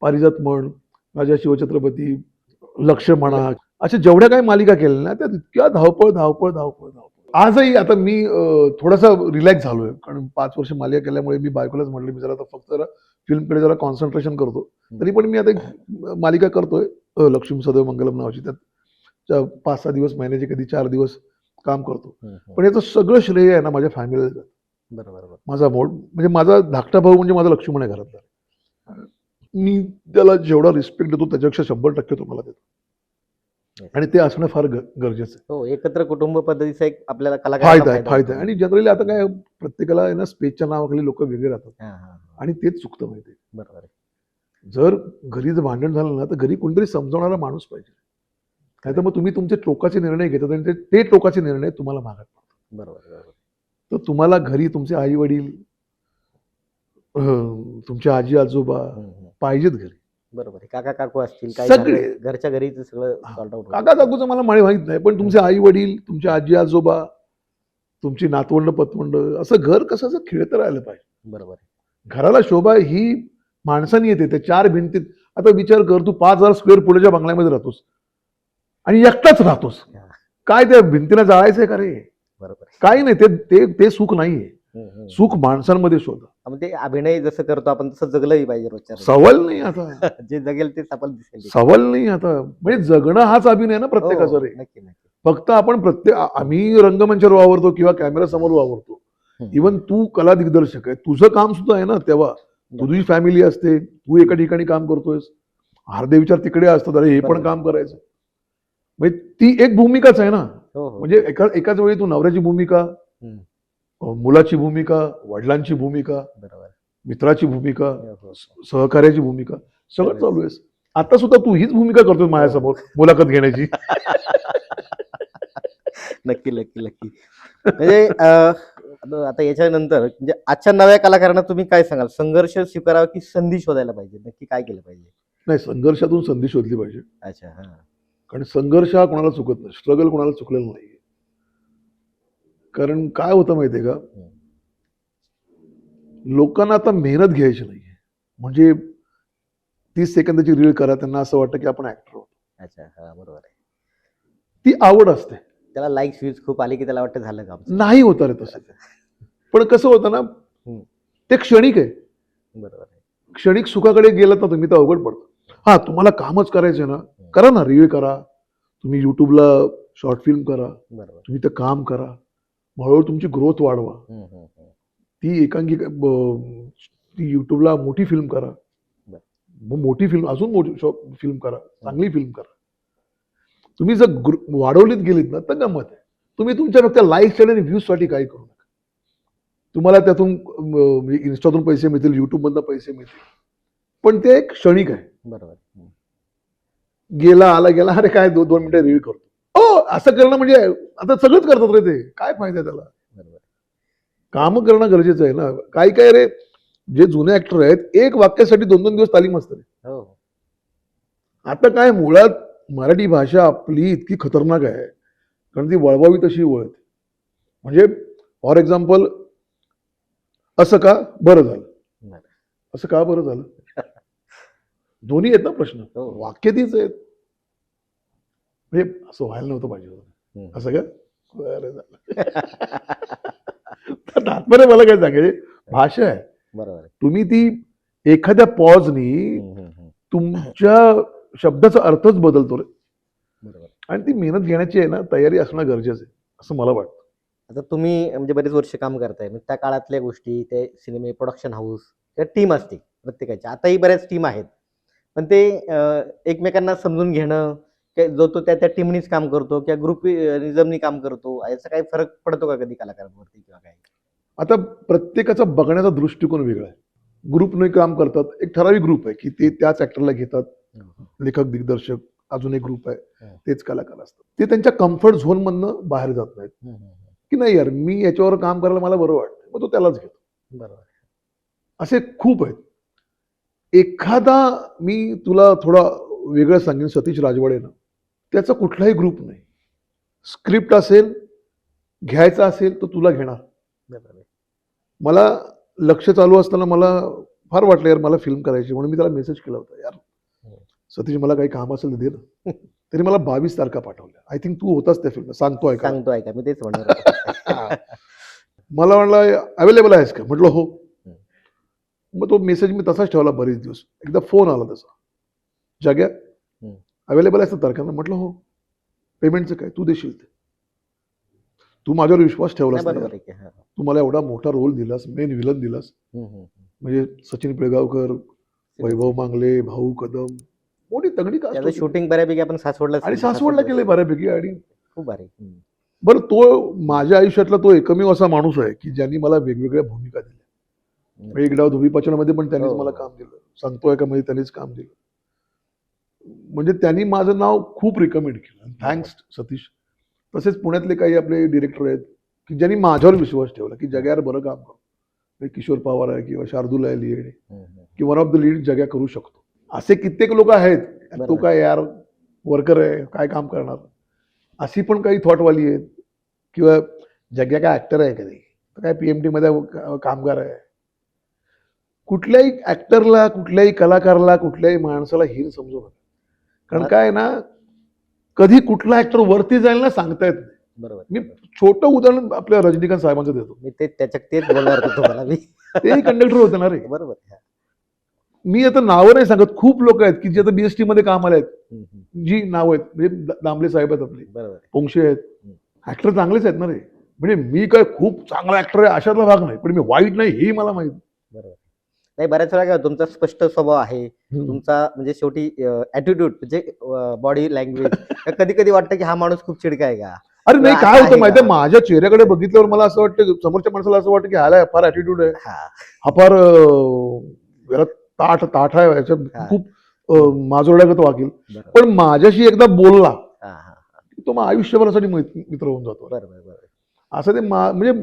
पारिजात म्हण, राजा शिवछत्रपती, लक्ष म्हणा, अशा जेवढ्या काही मालिका केल्या ना, त्या इतक्या धावपळ. आजही आता मी थोडासा रिलॅक्स झालोय, कारण 5 वर्ष मालिका केल्यामुळे मी बायकोलाच म्हटलं, मी जरा आता फक्त जरा फिल्मकडे जरा कॉन्सन्ट्रेशन करतो. तरी पण मी आता एक मालिका करतोय, लक्ष्मी सदैव मंगलम नावाची. त्यात 5-6 दिवस महिन्याचे, कधी 4 दिवस काम करतो. पण याचं सगळं श्रेय आहे ना माझ्या फॅमिलीला. बरोबर. माझा म्हणजे माझा धाकटा भाऊ म्हणजे माझा लक्ष्मण आहे घरातला. मी त्याला जेवढा रिस्पेक्ट देतो त्याच्यापेक्षा 100% तुम्हाला देतो. Yes. आणि ते असणं फार गरजेचं आहे. हो, एकत्र कुटुंब पद्धतीचा एक आपल्याला कलाकारांना फायदा आहे फायदा होतो. आणि जनरली आता काय प्रत्येकाला आहे ना स्पेसच्या नावाखाली लोक वेगळे राहतात हां, हां, हां. आणि तेच चुकतं माहिती बरोबर आहे. जर घरी जर भांडण झालं ना तर घरी कोणतरी समजावणारा माणूस पाहिजे. नाहीतर मग तुम्ही तुमचे टोकाचे निर्णय घेतात आणि ते टोकाचे निर्णय तुम्हाला मागत पडतात. बरोबर, बरोबर. तर तुम्हाला घरी तुमचे आई वडील तुमचे आजी आजोबा हं, हं. पाहिजेत घरी. बरोबर आहे. काका काकू असतील, काही सगळे. झालं घरच्या घरीच सगळं सॉर्ट आउट काका काकूचं मला माहित नाही पण तुमचे आई वडील तुमचे आजी आजोबा तुमची नातवंड पतवंड असं घर कसं खेळतं राहिलं पाहिजे. बरोबर आहे. घराला शोभा ही माणसाने येते त्या 4 भिंतीत. आता विचार कर तू 5,000 स्क्वेअर फुटाच्या बंगल्यामध्ये राहतोस आणि एकटाच राहतोस. हां. काय त्या भिंतीला जाळायचंय का रे? बरोबर आहे. काही नाही ते ते ते सुख नाहीये. हं, हं. सुख माणसांमध्ये शोधा. मग ते अभिनय जसं करतो आपण तसं जगलंही पाहिजे रोजच्या रोज. सवाल नाही आता. जे जगेल तेच आपल्याला दिसेल. सवाल नाही आता. म्हणजे जगणं हाच अभिनय ना प्रत्येकाचा हो, रे. नक्की, नक्की. फक्त आपण आम्ही रंगमंचावर वावरतो किंवा कॅमेरा समोर वावरतो. हं. इवन तू कला दिग्दर्शक आहे तुझं काम सुद्धा आहे ना तेव्हा तुझी फॅमिली असते तू एका ठिकाणी काम करतोयस अर्धे विचार तिकडे असतात अरे हे पण बरोबर. काम करायचं म्हणजे ती एक भूमिकाच आहे ना. हो, हो. म्हणजे एकाच वेळी तू नवऱ्याची भूमिका हं. मुलाची भूमिका वडिलांची भूमिका बरोबर. मित्राची भूमिका हो, हो. सहकार्याची भूमिका सगळं सगळंच. चालू आहेस. आता सुद्धा तू हीच भूमिका करतोय माझ्यासमोर मुलाखत घेण्याची. नक्की, नक्की, नक्की. म्हणजे आता याच्यानंतर म्हणजे आजच्या नव्या कलाकारांना तुम्ही काय सांगाल? संघर्ष स्वीकारावा की संधी शोधायला पाहिजे? नक्की काय केलं पाहिजे? नाही संघर्षातून संधी शोधली पाहिजे. अच्छा. हां. कारण संघर्ष हा कोणाला चुकत नाही स्ट्रगल कोणाला चुकलेलं नाहीये. कारण काय होतं माहितीये का हं. लोकांना आता मेहनत घ्यायची नाहीये. म्हणजे 30 सेकंदाची रील करा त्यांना असं वाटतं की आपण ऍक्टर आहोत. अच्छा. हां, बरोबर आहे. ती आवड असते. त्याला लाईक्स व्ह्यूज खूप आले की त्याला वाटतं झालं काम. नाही होत रे तसं. पण कसं होतं ना हं. ते क्षणिक आहे. बरोबर आहे. क्षणिक सुखाकडे गेलात ना तुम्ही तर अवघड पडतं. हा तुम्हाला कामच करायचंय ना करा ना रील करा तुम्ही युट्यूबला शॉर्ट फिल्म करा बरोबर. तुम्ही ते काम करा हळूहळू तुमची ग्रोथ वाढवा. हं, हं, हं. ती एकांकिका ती युट्यूबला मोठी फिल्म करा बरं. मग मोठी फिल्म अजून मोठी फिल्म करा चांगली फिल्म करा. तुम्ही जर वाढवलीत गेलीत ना तर गंमत आहे. तुम्ही तुमच्या फक्त लाईक्स आणि व्ह्यूज साठी काही करू नका. तुम्हाला त्यातून इन्स्टातून पैसे मिळतील युट्यूबमधनं पैसे मिळतील पण ते एक क्षणिक आहे. बरोबर. हं. गेला आला गेला अरे काय 2 मिनिटं रील करतो हो असं करणं म्हणजे आता सगळंच करतात रे ते काय फायदा आहे त्याला. बरोबर. काम करणं गरजेचं आहे ना. काही काय रे जे जुने ऍक्टर आहेत एक वाक्यासाठी 2-2 दिवस तालीम असते. हो, हो. आता काय मुळात मराठी भाषा आपली इतकी खतरनाक आहे कारण ती वळवावी तशी वळते. म्हणजे फॉर एक्झाम्पल असं का बरं झालं बरं. असं का बरं झालं दोन्ही आहेत ना प्रश्न. हो. वाक्य तीच आहेत. म्हणजे असं व्हायला नव्हतं पाहिजे होतं. हं. असं का बरं झालं. तर तात्पर्य मला काय सांगायचे भाषा आहे. बरोबर आहे. तुम्ही ती एखाद्या पॉजनी हं, हं, हं. तुमच्या शब्दाचा अर्थच बदलतो रे. बरोबर. आणि ती मेहनत घेण्याची आहे ना तयारी असणं गरजेचं आहे असं मला वाटतं. आता तुम्ही म्हणजे बरेच वर्ष काम करताय. मग त्या काळातल्या गोष्टी, ते सिनेमे, प्रोडक्शन हाऊस किंवा टीम असते प्रत्येकाची. आताही बऱ्याच टीम आहेत. पण ते एकमेकांना समजून घेणं, जो तो त्या टीमनीच काम करतो किंवा ग्रुपिझमनी काम करतो, याचा काही फरक पडतो का कधी कलाकारांवरती किंवा काय? आता प्रत्येकाचा बघण्याचा दृष्टिकोन वेगळा आहे. ग्रुपने काम करतात. एक ठराविक ग्रुप आहे की ते त्याच ऍक्टरला घेतात. लेखक दिग्दर्शक अजून एक ग्रुप आहे. तेच कलाकार असतात. ते त्यांच्या कम्फर्ट झोन मधनं बाहेर जात नाहीत. की नाही यार मी याच्यावर काम करायला मला बरं वाटतं मग तो त्यालाच घेतो. बरोबर. असे खूप आहेत. एखादा मी तुला थोडा वेगळं सांगेन सतीश राजवाडे ना त्याचा कुठलाही ग्रुप नाही. स्क्रिप्ट असेल घ्यायचा असेल तर तुला घेणार. बरोबर आहे. मला लक्ष चालू असताना मला फार वाटलं यार मला फिल्म करायची म्हणून मी त्याला मेसेज केला होता यार सतीश मला काही काम असेल तर दे ना. तरी मला 22 तारखा पाठवल्या. आय थिंक तू होताच त्या फिल्म सांगतोय का सांगतोय का? मी तेच म्हणणार होतो. मला म्हणलं अवेलेबल आहेस का म्हटलं हो. मग तो मेसेज मी तसाच ठेवला बरेच दिवस. एकदा फोन आला तसा जाग्या अवेलेबल आहेस ना तारखांना म्हटलं हो. पेमेंटचं काय तू देशील ते. तू माझ्यावर विश्वास ठेवलास नाही, नाही बरोबर यार. आहे की. हां. तू मला एवढा मोठा रोल दिलास मेन विलन दिलास. म्हणजे सचिन पिळगावकर वैभव मांगले, भाऊ कदम, मोठी तगडी कास्ट त्याचं होती. शूटिंग बऱ्यापैकी आपण सासवडला आणि सासवडला केले बऱ्यापैकी. आणि खूप भारी. बरं, तो माझ्या आयुष्यातला तो एकमेव असा माणूस आहे की ज्यांनी मला वेगवेगळ्या भूमिका दिल्या. एक डाव धोबीपाचनामध्ये पण त्यांनीच हो. मला काम दिलं, सांगतोय का मध्ये त्यांनीच काम दिलं. म्हणजे त्यांनी माझं नाव खूप रिकमेंड केलं. थँक्स सतीश. तसेच पुण्यातले काही आपले डिरेक्टर आहेत की ज्यांनी माझ्यावर विश्वास ठेवला की जग्यावर बरं काम करतो. किशोर पवार आहे किंवा शार्दूल आहे लिहिणे की वन ऑफ द लीड जग्या करू शकतो. असे कित्येक लोक आहेत. तो बरोबर. काय यार वर्कर आहे, काय काम करणार, अशी पण काही थॉटवाली आहेत. किंवा जग्या काय ऍक्टर आहे का नाही, तर काय PMT मध्ये कामगार आहे. कुठल्याही ऍक्टरला, कुठल्याही कलाकाराला, कुठल्याही माणसाला हीन समजू नका. कारण काय आहे ना, कधी कुठला ऍक्टर वरती जाईल ना सांगता येत नाही. बरोबर. मी छोटं उदाहरण आपल्या रजनीकांत साहेबांचं देतो. मी तेच बोलणार होतो तुम्हाला मी. तेही कंडक्टर होते ना रे. बरोबर. मी आता नावं नाही सांगत. खूप लोक आहेत की जे आता BST मध्ये कामाला आहेत, जी नावं आहेत. म्हणजे दामले साहेब आहेत आपले, बरोबर. पोंक्षे आहेत, ऍक्टर चांगलेच आहेत ना रे. म्हणजे मी काय खूप चांगला ऍक्टर आहे अशातला भाग नाही, पण मी वाईट नाही हेही मला माहिती. बरोबर. नाही, बऱ्याच वेळा काय होतं, तुमचा स्पष्ट स्वभाव आहे, तुमचा म्हणजे शेवटी ऍटिट्यूड म्हणजे बॉडी लँग्वेज कधी कधी वाटतं की हा माणूस खूप चिडका आहे का. अरे नाही, असं काय आहे होतं माहितीये, का? माझ्या चेहऱ्याकडे बघितल्यावर मला असं वाटतं, समोरच्या माणसाला असं वाटतं की ह्याला फार ऍटिट्यूड आहे, हा. हा फार याला ताठ आहे, याच्यात हा. खूप माजोड्यागत वागेल. बरोबर. पण माझ्याशी एकदा बोलला हा, हा. तो मग आयुष्यभरासाठी मित्र होऊन जातो. बरोबर. बरोबर. असं ते म्हणजे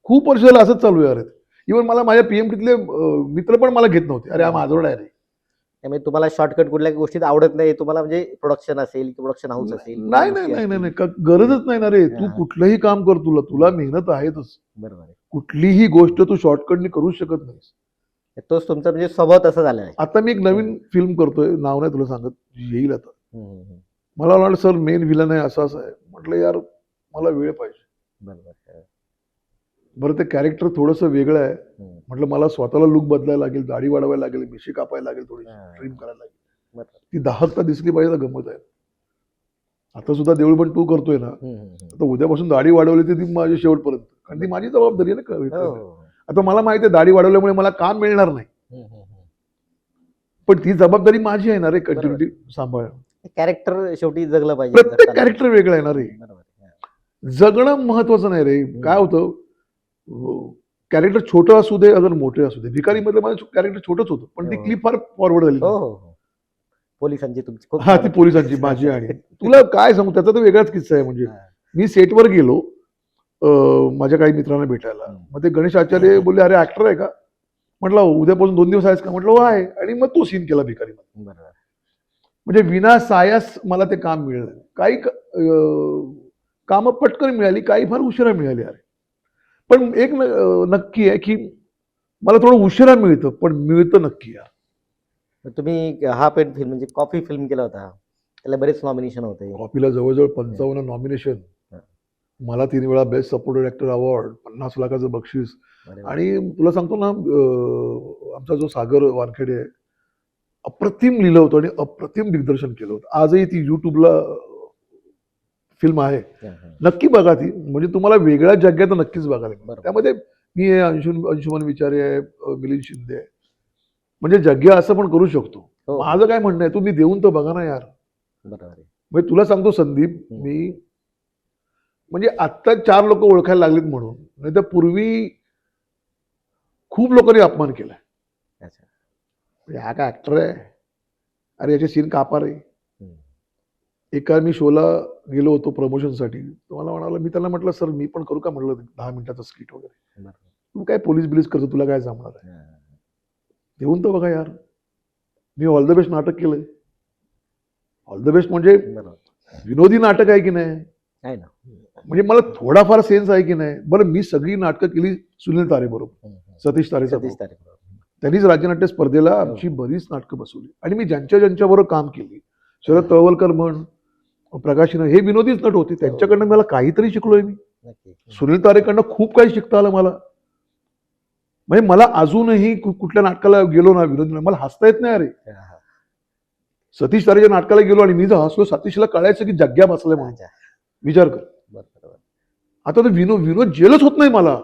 खूप वर्ष झालं असंच चालू आहे. अरे इव्हन मला माझ्या PMTतले मित्र पण मला घेत नव्हते. अरे हा माजोडा आहे रे. त्यामुळे तुम्हाला शॉर्टकट कुठल्या गोष्टीत आवडत नाही, तुम्हाला म्हणजे प्रोडक्शन असेल, प्रोडक्शन हाऊस असेल, नाही नाही नाही नाही नाही, गरजच नाही ना रे. तू हा. कुठलंही काम कर, तुला मेहनत आहेतच. बरोबर आहे. कुठलीही गोष्ट तू शॉर्टकटनी करू शकत नाहीस. तोच तुमचा म्हणजे स्वभाव तसा झालेला आहे. आता मी एक नवीन फिल्म करतोय, नाव नाही तुला सांगत, येईल आता. हम्म. मला वाटलं सर मेन विलन आहे, असं आहे. म्हटलं यार मला वेळ पाहिजे. बरोबर. बरं ते कॅरेक्टर थोडंसं वेगळं आहे. म्हटलं मला स्वतःला लुक बदलायला लागेल, दाढी वाढवायला लागेल, मिशी कापायला लागेल, थोडी ट्रिम करायला लागेल. बरोबर. ती दाहकता दिसली पाहिजे तर गमत आहे. आता सुद्धा देऊळ पण तू करतोय ना, आता उद्यापासून दाढी वाढवली तर ती माझी शेवटपर्यंत, कारण ती माझी जबाबदारी आहे ना. हो. आता मला माहिती आहे दाढी वाढवल्यामुळे मला काम मिळणार नाही, पण ती जबाबदारी माझी आहे ना रे, कंटिन्युटी सांभाळ. कॅरेक्टर शेवटी जगलं पाहिजे. प्रत्येक कॅरेक्टर वेगळं आहे ना रे. बरोबर. जगणं महत्वाचं नाही रे. काय होतं, कॅरेक्टर छोटं असू दे अगर मोठे असू दे. भिकारीमधलं माझं कॅरेक्टर छोटंच होतं, पण ती हो. क्लिप फार फॉरवर्ड झाली. हो हो हो. पोलिसांची तुमची खूप हा, ती पोलिसांची माझी. आणि तुला काय सांगू, त्याचा तर वेगळाच किस्सा आहे. म्हणजे मी सेटवर गेलो माझ्या काही मित्रांना भेटायला. मग ते गणेश आचार्य बोलले, अरे ऍक्टर आहे का? म्हटलं उद्यापासून 2 दिवस आहेस का? म्हटलं हो आहे. आणि मग तो सीन केला भिकारीमध्ये. बरोबर. म्हणजे विना सायास मला ते काम मिळालं. काही कामं पटकन मिळाली, काही फार उशिरा मिळाली. अरे पण एक नक्की आहे की मला थोडं उशिरा मिळतं, पण मिळतं नक्की यार. तुम्ही हा पेन फिल्म म्हणजे कॉफी फिल्म केला होता, त्याला बरेच नॉमिनेशन होते. कॉपीला जवळजवळ 55 नॉमिनेशन, मला 3 वेळा बेस्ट सपोर्टेड ऍक्टर अवॉर्ड, 50 लाखाचं बक्षीस. आणि तुला सांगतो ना, आमचा जो सागर वानखेडे आहे, अप्रतिम लिहिलं होतं आणि अप्रतिम दिग्दर्शन केलं होतं. आजही ती युट्यूबला फिल्म आहे, नक्की बघा ती. म्हणजे तुम्हाला वेगळ्या जग्यात नक्कीच बघायला. त्यामध्ये मी आहे, अंशुमन विचारे आहे, मिलिंद शिंदे आहे. म्हणजे जग्या असं पण करू शकतो. माझं काय म्हणणं आहे, तुम्ही देऊन तर बघा ना यार. बरोबर. म्हणजे तुला सांगतो संदीप, मी म्हणजे आत्ता 4 लोक ओळखायला लागलेत म्हणून, नाही तर पूर्वी खूप लोकांनी अपमान केलाय. हा काय ऍक्टर आहे, अरे याचे सीन कापा रे. एका मी शोला गेलो होतो प्रमोशनसाठी, मला म्हणाला, मी त्याला म्हटलं सर मी पण करू का, म्हटलं 10 मिनिटाचा स्किट वगैरे. तू काय पोलीस बिलीस करतो, तुला काय जमणार आहे, देऊन तर बघा यार. मी ऑल द बेस्ट नाटक केलंय. ऑल द बेस्ट म्हणजे विनोदी नाटक आहे की नाही, म्हणजे मला थोडाफार सेन्स आहे की नाही. बरं, मी सगळी नाटकं केली सुनील तारे बरोबर, सतीश तारेचा. त्यांनीच राज्यनाट्य स्पर्धेला आमची बरीच नाटकं बसवली. आणि मी ज्यांच्याबरोबर काम केली, शरद तळवलकर म्हण, प्रकाशिन, हे विनोदीच नट होते. त्यांच्याकडनं मला काहीतरी शिकलोय मी. सुनील तारेकडनं खूप काही शिकता आलं मला. म्हणजे मला अजूनही कुठल्या नाटकाला गेलो ना विनोदी, मला हसता येत नाही. अरे सतीश तारेच्या नाटकाला गेलो आणि मी जर हसलो, सतीशला कळायचं की जग्या बसलाय म्हणून. विचार कर. आता तर विनोद जेलच होत नाही मला.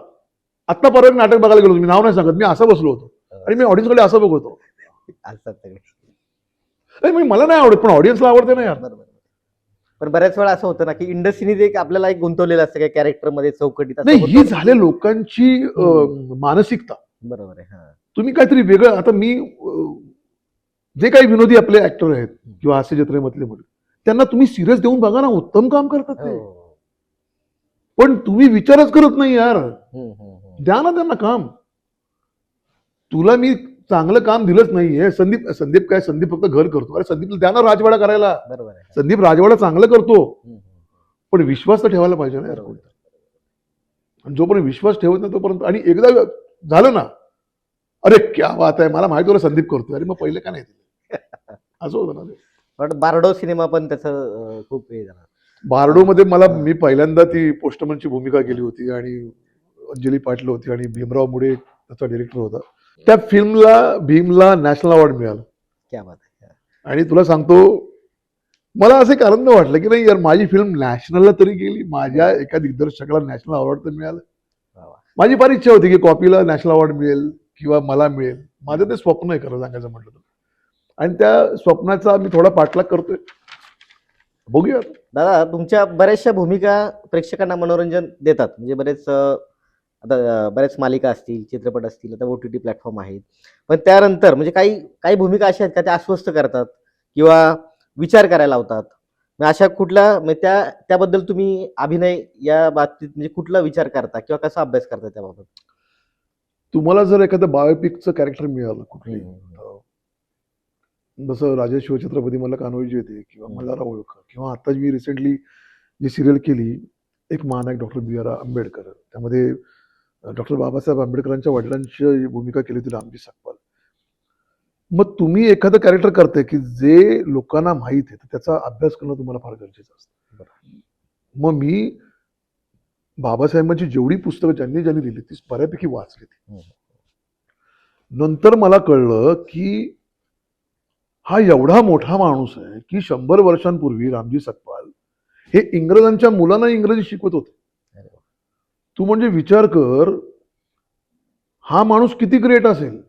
आत्ता परत नाटक बघायला गेलो, मी नाव नाही सांगत, मी असं बसलो होतो आणि मी ऑडियन्सकडे असं बघतो, असतात सगळे. नाही, म्हणजे मला नाही आवडत पण ऑडियन्सला आवडते ना यार. बरोबर. पण बऱ्याच वेळा असं होतं ना, की इंडस्ट्रीने एक आपल्याला एक गुंतवलेलं असतं काही कॅरेक्टरमध्ये, चौकटीत असं नाही, होतं ही ना. झाले लोकांची मानसिकता. बरोबर आहे. हां. तुम्ही काहीतरी वेगळं, आता मी जे काही विनोदी आपले ऍक्टर आहेत किंवा हास्य जत्रेमधले म्हणून, त्यांना तुम्ही सिरियस देऊन बघा ना, उत्तम काम करतात ते. हो. पण तुम्ही विचारच करत नाही यार. हं, हं, हं. द्या ना त्यांना काम. तुला मी चांगलं काम दिलंच नाहीये. संदीप फक्त घर करतो. अरे संदीपला द्या ना राजवाडा करायला. बरोबर आहे. संदीप राजवाडा चांगलं करतो. हं, हं. पण विश्वास तर ठेवायला पाहिजे ना यार बरोबर. कोणीतरी. आणि जोपर्यंत विश्वास ठेवत नाही तोपर्यंत, आणि एकदा झालं ना, अरे क्या बात आहे, मला माहिती होतं संदीप करतोय, अरे मग पहिले का नाही दिलं? असं होतं ना ते. पण बारडो सिनेमा पण त्याचं खूप हे झालं. बारडोमध्ये मी पहिल्यांदा ती पोस्टमनची भूमिका केली होती आणि अंजली पाटील होती आणि भीमराव मुडे त्याचा डिरेक्टर होता. त्या फिल्मला भीमला नॅशनल अवॉर्ड मिळाला. क्या बात आहे. आणि तुला सांगतो, मला असं एक आनंद वाटला की नाही यार, माझी फिल्म नॅशनलला तरी गेली, माझ्या एका दिग्दर्शकाला नॅशनल अवॉर्ड तर मिळालं. वा वा. माझी फार इच्छा होती की कॉपीला नॅशनल अवॉर्ड मिळेल किंवा मला मिळेल. माझं ते स्वप्न आहे खरं सांगायचं म्हटलं तर. आणि त्या स्वप्नाचा मी थोडा पाठलाग करतोय. बघूया. दादा, तुमच्या बऱ्याचशा भूमिका प्रेक्षकांना मनोरंजन देतात. म्हणजे आता बऱ्याच मालिका असतील, चित्रपट असतील, आता OTT प्लॅटफॉर्म आहेत. पण त्यानंतर म्हणजे काही काही भूमिका अशा आहेत का त्या अस्वस्थ करतात किंवा विचार करायला लावतात. मग अशा कुठल्या म्हणजे त्याबद्दल तुम्ही अभिनय या बाबतीत म्हणजे कुठला विचार करता किंवा कसा अभ्यास करता त्याबाबत? तुम्हाला जर एखादं बायोपिकचं कॅरेक्टर मिळालं कुठलंही, हं. जसं राजा शिवछत्रपती मला कान्होजी येते किंवा हं. मल्हारराव होळकर, किंवा आता मी रिसेंटली जी सिरियल केली, एक महानायक डॉक्टर B.R. आंबेडकर, त्यामध्ये डॉक्टर बाबासाहेब आंबेडकरांच्या वडिलांची भूमिका केली होती रामजी सकपाल. मग तुम्ही एखादं कॅरेक्टर करताय की जे लोकांना माहीत आहे, तर त्याचा अभ्यास करणं तुम्हाला फार गरजेचं असतं. मग मी बाबासाहेबांची जेवढी पुस्तकं ज्यांनी ज्यांनी दिली ती बऱ्यापैकी वाचली ती. हं. नंतर मला कळलं की हा एवढा मोठा माणूस आहे की 100 वर्षांपूर्वी रामजी सकपाल हे इंग्रजांच्या मुलांना इंग्रजी शिकवत होते. अरे वा. तू म्हणजे विचार कर, हा माणूस किती ग्रेट असेल.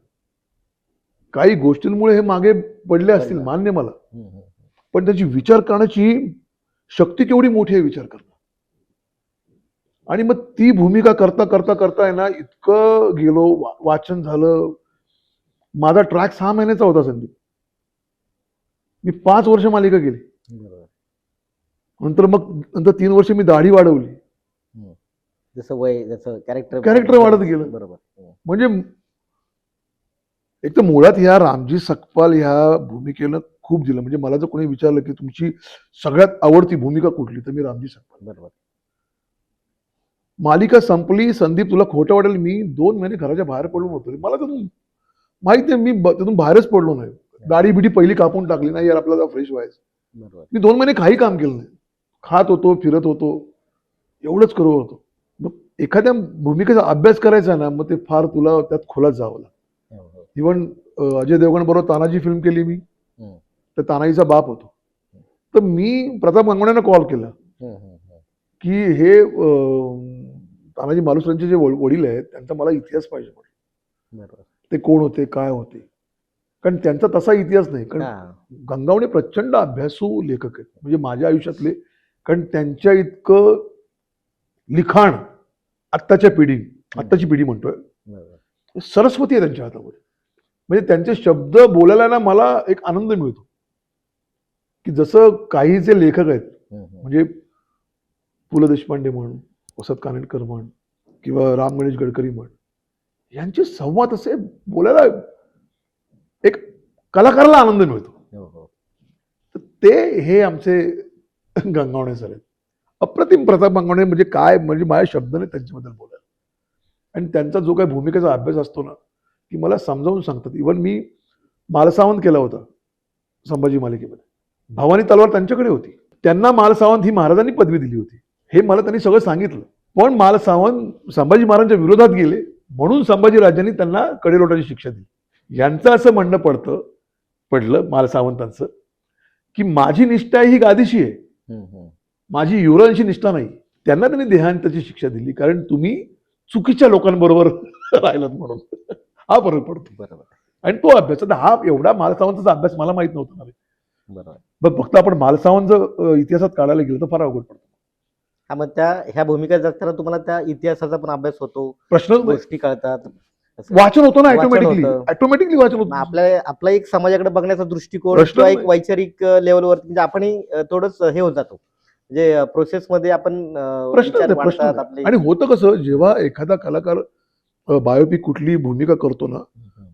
काही गोष्टींमुळे हे मागे पडले असतील, पडलं. मान्य मला, हं, हं. पण त्याची विचार करण्याची शक्ती केवढी मोठी आहे विचार करणं. आणि मग ती भूमिका करता करता करता आहे ना, इतकं गेलो, वाचन झालं. माझा ट्रॅक 6 महिन्याचा होता संदीप. मी 5 वर्ष मालिका केली. बरोबर. नंतर 3 वर्ष मी दाढी वाढवली. हं. जसं वय त्याचं कॅरेक्टर वाढत गेलं. बरोबर. हं. म्हणजे एक तर मुळात ह्या रामजी सकपाल ह्या भूमिकेनं खूप दिलं. म्हणजे मला जर कोणी विचारलं की तुमची सगळ्यात आवडती भूमिका कुठली, तर मी रामजी सकपाल. बरोबर. मालिका संपली. संदीप, तुला खोटं वाटेल, मी 2 महिने घराच्या बाहेर पडून होतो. मला त्यातून माहिती आहे, मी त्यातून बाहेरच पडलो नाही. दाढी बिडी पहिली कापून टाकली नाही यार, आपल्याला फ्रेश व्हायचं. बरोबर. मी 2 महिने काही काम केलं नाही. खात होतो, फिरत होतो, एवढंच करत होतो. मग एखाद्या भूमिकेचा अभ्यास करायचा ना, मग ते फार तुला त्यात खोलात जावं लागतं. हो, हो. इव्हन अजय देवगण बरोबर तानाजी फिल्म केली मी, हं. तर तानाजीचा बाप होतो. तर मी प्रताप गंगवण्यानं कॉल केला हं, हं, हं. की हे तानाजी मालुसरेंचे जे वडील आहेत, त्यांचा मला इतिहास पाहिजे. बरोबर. ते कोण होते, काय होते, कारण त्यांचा तसा इतिहास नाही. कारण हां. गंगावणे प्रचंड अभ्यासू लेखक आहेत, म्हणजे माझ्या आयुष्यातले. कारण त्यांच्या इतकं लिखाण आत्ताची पिढी म्हणतोय, बरोबर. सरस्वती आहे त्यांच्या हातामध्ये. म्हणजे त्यांचे शब्द बोलायला ना मला एक आनंद मिळतो की जसं काही जे लेखक आहेत, हं, हं. म्हणजे पु ल देशपांडे म्हण, वसंत कानेटकर म्हण, किंवा राम गणेश गडकरी म्हण, यांचे संवाद असे बोलायला एक कलाकाराला आनंद मिळतो. हो, हो. तर ते हे आमचे गंगावणे सर आहेत. अप्रतिम प्रताप गंगावणे, म्हणजे काय, म्हणजे माझ्या शब्दाने त्यांच्याबद्दल बोलायला. आणि त्यांचा जो काही भूमिकेचा अभ्यास असतो ना, ती मला समजावून सांगतात. इव्हन मी मालसावंत केला होता संभाजी मालिकेमध्ये. भवानी तलवार त्यांच्याकडे होती. त्यांना मालसावंत ही महाराजांनी पदवी दिली होती, हे मला त्यांनी सगळं सांगितलं. पण मालसावंत संभाजी महाराजांच्या विरोधात गेले, म्हणून संभाजी राजांनी त्यांना कडेलोटाची शिक्षा दिली. यांचं असं म्हणणं पडलं मालसावंतांचं की माझी निष्ठा ही गादीशी आहे, हं, हं. माझी युवरांशी निष्ठा नाही. त्यांना त्यांनी देहांताची शिक्षा दिली, कारण तुम्ही चुकीच्या लोकांबरोबर राहिलात म्हणून. हा फरक पडतो. बरोबर. आणि तो अभ्यास आता हा एवढा मालसावंतचा अभ्यास मला माहित नव्हता ना. बरोबर. पण फक्त आपण मालसावंत इतिहासात काढायला गेलो तर फार अवघड पडतो. हा, मग ह्या भूमिका जगताना तुम्हाला त्या इतिहासाचा पण अभ्यास होतो, प्रश्नच नाही. गोष्टी कळतात, असं वाचन होतं ना, वाचन ऑटोमॅटिकली होतं. वाचन मग होतं. आपला एक समाजाकडे बघण्याचा दृष्टिकोन प्रश्नच किंवा एक नाही. वैचारिक लेवलवर म्हणजे आपणही थोडंच हे होत जातो. म्हणजे प्रोसेसमध्ये आपण प्रश्नच विचार नाही, प्रश्न वाढतात नाही. आपले. आणि होतं कसं, जेव्हा एखादा कलाकार बायोपिक कुठली भूमिका करतो ना,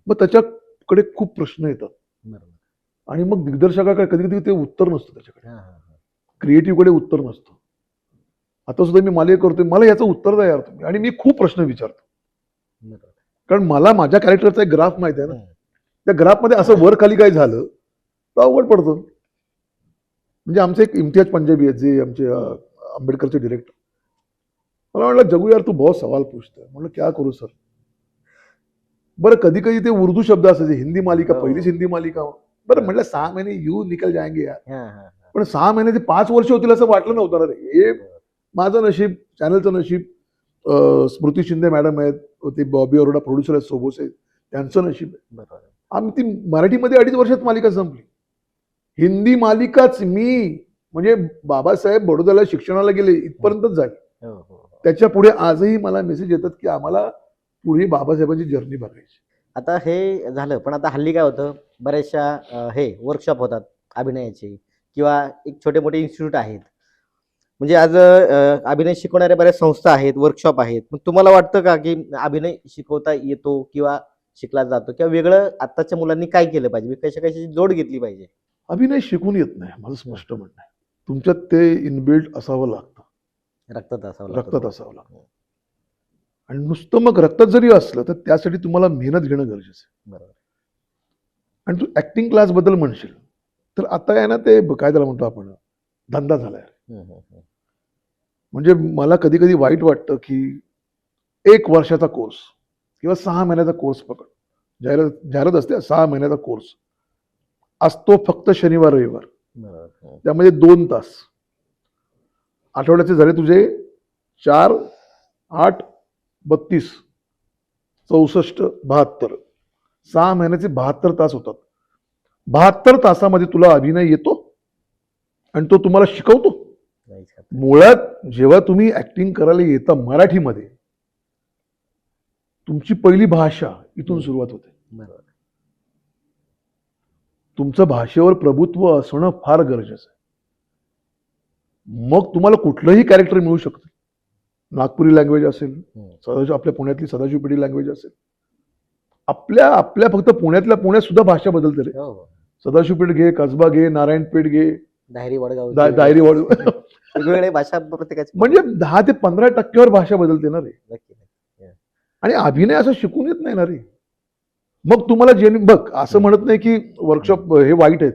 मग त्याच्याकडे खूप प्रश्न येतात बरोबर. आणि मग दिग्दर्शकाकडे कधी कधी ते उत्तर नसतं त्याच्याकडे, हा, हा, हा. क्रिएटिव्हकडे उत्तर नसतं. आता सुद्धा मी मालिका करतोय, मला याचं उत्तर द्या यार तुम्ही, आणि मी खूप प्रश्न विचारतो. बरोबर. कारण मला माझ्या कॅरेक्टरचा एक ग्राफ माहिती आहे ना, हम्म. त्या ग्राफमध्ये असं वर खाली काय झालं तर अवघड पडतं. म्हणजे आमचे एक इम्तियाज पंजाबी आहेत जे आमचे आंबेडकरचे डिरेक्टर, मला म्हटलं जगू यार तू बहुत सवाल पूछतोय. म्हणलं क्या करू सर. बरं कधी कधी ते उर्दू शब्द असायचे, हिंदी मालिका, हो. पहिलीच हिंदी मालिका. बरं म्हटलं 6 महिने यू निकल जाएंगे यार. हा, हा, हा. पण 6 महिने ते 5 वर्ष होतील असं वाटलं नव्हतं ना रे. हे माझं नशीब, चॅनलचं नशीब, स्मृती शिंदे मॅडम आहेत, ते बॉबी अरोडा प्रोड्युसर आहेत सोबोस आहेत, त्यांचं नशीब आहे. बरोबर. आम्ही ती मराठीमध्ये 2.5 वर्षात मालिका संपली. हिंदी मालिकाच मी म्हणजे बाबासाहेब बडोद्याला शिक्षणाला गेले इथपर्यंतच झाली. हो, हो, हो. त्याच्या पुढे आजही मला मेसेज येतात की आम्हाला पुढे बाबासाहेबांची जर्नी बघायची. आता हे झालं, पण आता हल्ली काय होतं, बऱ्याचशा हे वर्कशॉप होतात अभिनयाचे, किंवा एक छोटे मोठे इन्स्टिट्यूट आहेत. म्हणजे आज अभिनय शिकवणाऱ्या बऱ्याच संस्था आहेत, वर्कशॉप आहेत. मग तुम्हाला वाटतं का की अभिनय शिकवता येतो किंवा शिकला जातो, किंवा वेगळं आत्ताच्या मुलांनी काय केलं पाहिजे, कशाची जोड घेतली पाहिजे? अभिनय शिकून येत नाही, माझं स्पष्ट म्हणणं आहे. तुमच्यात ते इनबिल्ट असावं लागतं, रक्तात असावं लागतं. रक्तात असावं लागतं. आणि नुसतं मग रक्तात जरी असलं तर त्यासाठी तुम्हाला मेहनत घेणं गरजेचं आहे. बरोबर. आणि तू ऍक्टिंग क्लास बद्दल म्हणशील तर आता आहे ना, ते काय त्याला म्हणतो आपण, धंदा झालाय. हम्म, हम्म, हम्म. म्हणजे मला कधी कधी वाईट वाटतं की 1 वर्षाचा कोर्स किंवा 6 महिन्याचा कोर्स पकड, जाहिरात असते 6 महिन्याचा कोर्स असतो फक्त शनिवार रविवार, बरोबर. हम्म. त्यामध्ये 2 तास आठवड्याचे झाले तुझे 4, 8, 32, 64, 72, 6 महिन्याचे 72 तास होतात. 72 तासामध्ये तुला अभिनय येतो आणि तो तुम्हाला शिकवतो. नाही का? मुळात जेव्हा तुम्ही ऍक्टिंग करायला येतं मराठीमध्ये, तुमची पहिली भाषा इथून सुरुवात होते. बरोबर. तुमचं भाषेवर प्रभुत्व असणं फार गरजेचं आहे. मग तुम्हाला कुठलंही कॅरेक्टर मिळू शकतं. नागपुरी लँग्वेज असेल, हम्म. आपल्या पुण्यातली सदाशिव पेढी लँग्वेज असेल, आपल्या फक्त पुण्यातल्या पुण्यात सुद्धा भाषा बदलते रे. हो, हो. सदाशिव पेठ घे, कसबा घे, नारायणपेठ घे, दायरी वडगाव दायरी वेगवेगळ्या भाषा प्रत्येकाची. म्हणजे 10 ते 15% भाषा बदलते ना रे. नक्की, नक्की. आणि अभिनय असं शिकून येत नाही ना रे. मग तुम्हाला जेन्युइन बघ, असं म्हणत नाही की वर्कशॉप हे वाईट आहेत,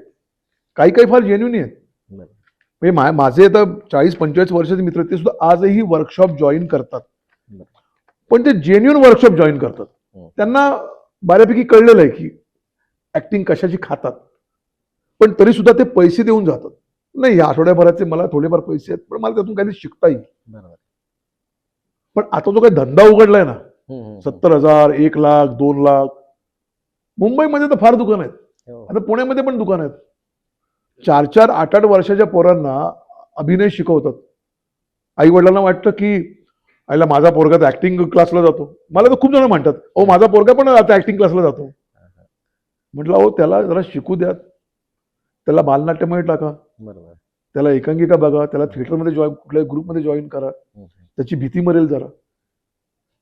काही काही फार जेन्युइन आहेत. बरोबर. म्हणजे माझे आता 40-45 वर्षाचे मित्र ते सुद्धा आजही वर्कशॉप जॉईन करतात, पण ते जेन्युइन वर्कशॉप जॉईन करतात. त्यांना बऱ्यापैकी कळलेलं आहे की ऍक्टिंग कशाची खातात, पण तरी सुद्धा ते पैसे देऊन जातात. नाही, या आठवड्याभराचे मला थोडेफार पैसे आहेत, पण मला त्यातून काहीतरी शिकता येईल. बरोबर. पण आता जो काही धंदा उघडलाय ना, हम्म, हम्म. 70,000, 1 लाख, 2 लाख, मुंबईमध्ये तर फार दुकान आहेत, हो. आता पुण्यामध्ये पण दुकान आहेत. 4-4, 8-8 वर्षाच्या पोरांना अभिनय शिकवतात. आई वडिलांना वाटतं की आईला माझा पोरगा तर ऍक्टिंग क्लासला जातो. मला तर खूप जण म्हणतात, अहो माझा पोरगा पण आता ऍक्टिंग क्लासला जातो. म्हटलं अहो त्याला जरा शिकू द्या, त्याला बालनाट्यमध्ये टाका, बरोबर. त्याला एकांकिका बघा, त्याला थिएटरमध्ये जॉईन, कुठल्याही ग्रुपमध्ये जॉईन करा, त्याची भीती मरेल जरा.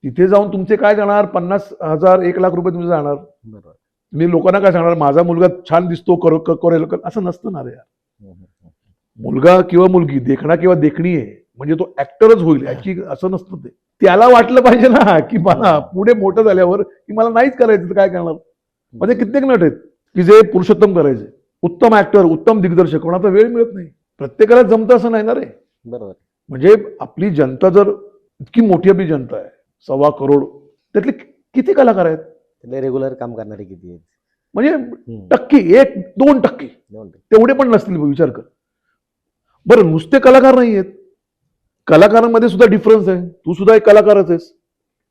तिथे जाऊन तुमचे काय जाणार, 50,000, 1 लाख रुपये तुमचे जाणार. बरोबर. मी लोकांना काय सांगणार, माझा मुलगा छान दिसतो, करेल, असं नसतं ना रे यार. मुलगा किंवा मुलगी, देखणा किंवा देखणी आहे म्हणजे तो ऍक्टरच होईल असं नसतं. ते त्याला वाटलं पाहिजे ना की मला पुढे मोठं झाल्यावर की मला नाहीच करायचं तर काय करणार. म्हणजे कित्येक नट आहेत की जे पुरुषोत्तम करायचे, उत्तम ऍक्टर, उत्तम दिग्दर्शक, कोणाचा वेळ मिळत नाही. प्रत्येकाला जमतं असं नाही ना रे. बरोबर. म्हणजे आपली जनता जर इतकी मोठी आपली जनता आहे, 1.25 करोड, त्यातले किती कलाकार आहेत? रेग्युलर काम करणारे किती आहेत? म्हणजे टक्के 1-2%, 2%. तेवढे पण नसतील. विचार कर बरं. नुसते कलाकार नाही आहेत, कलाकारांमध्ये सुद्धा डिफरन्स आहे. तू सुद्धा एक कलाकारच आहेस,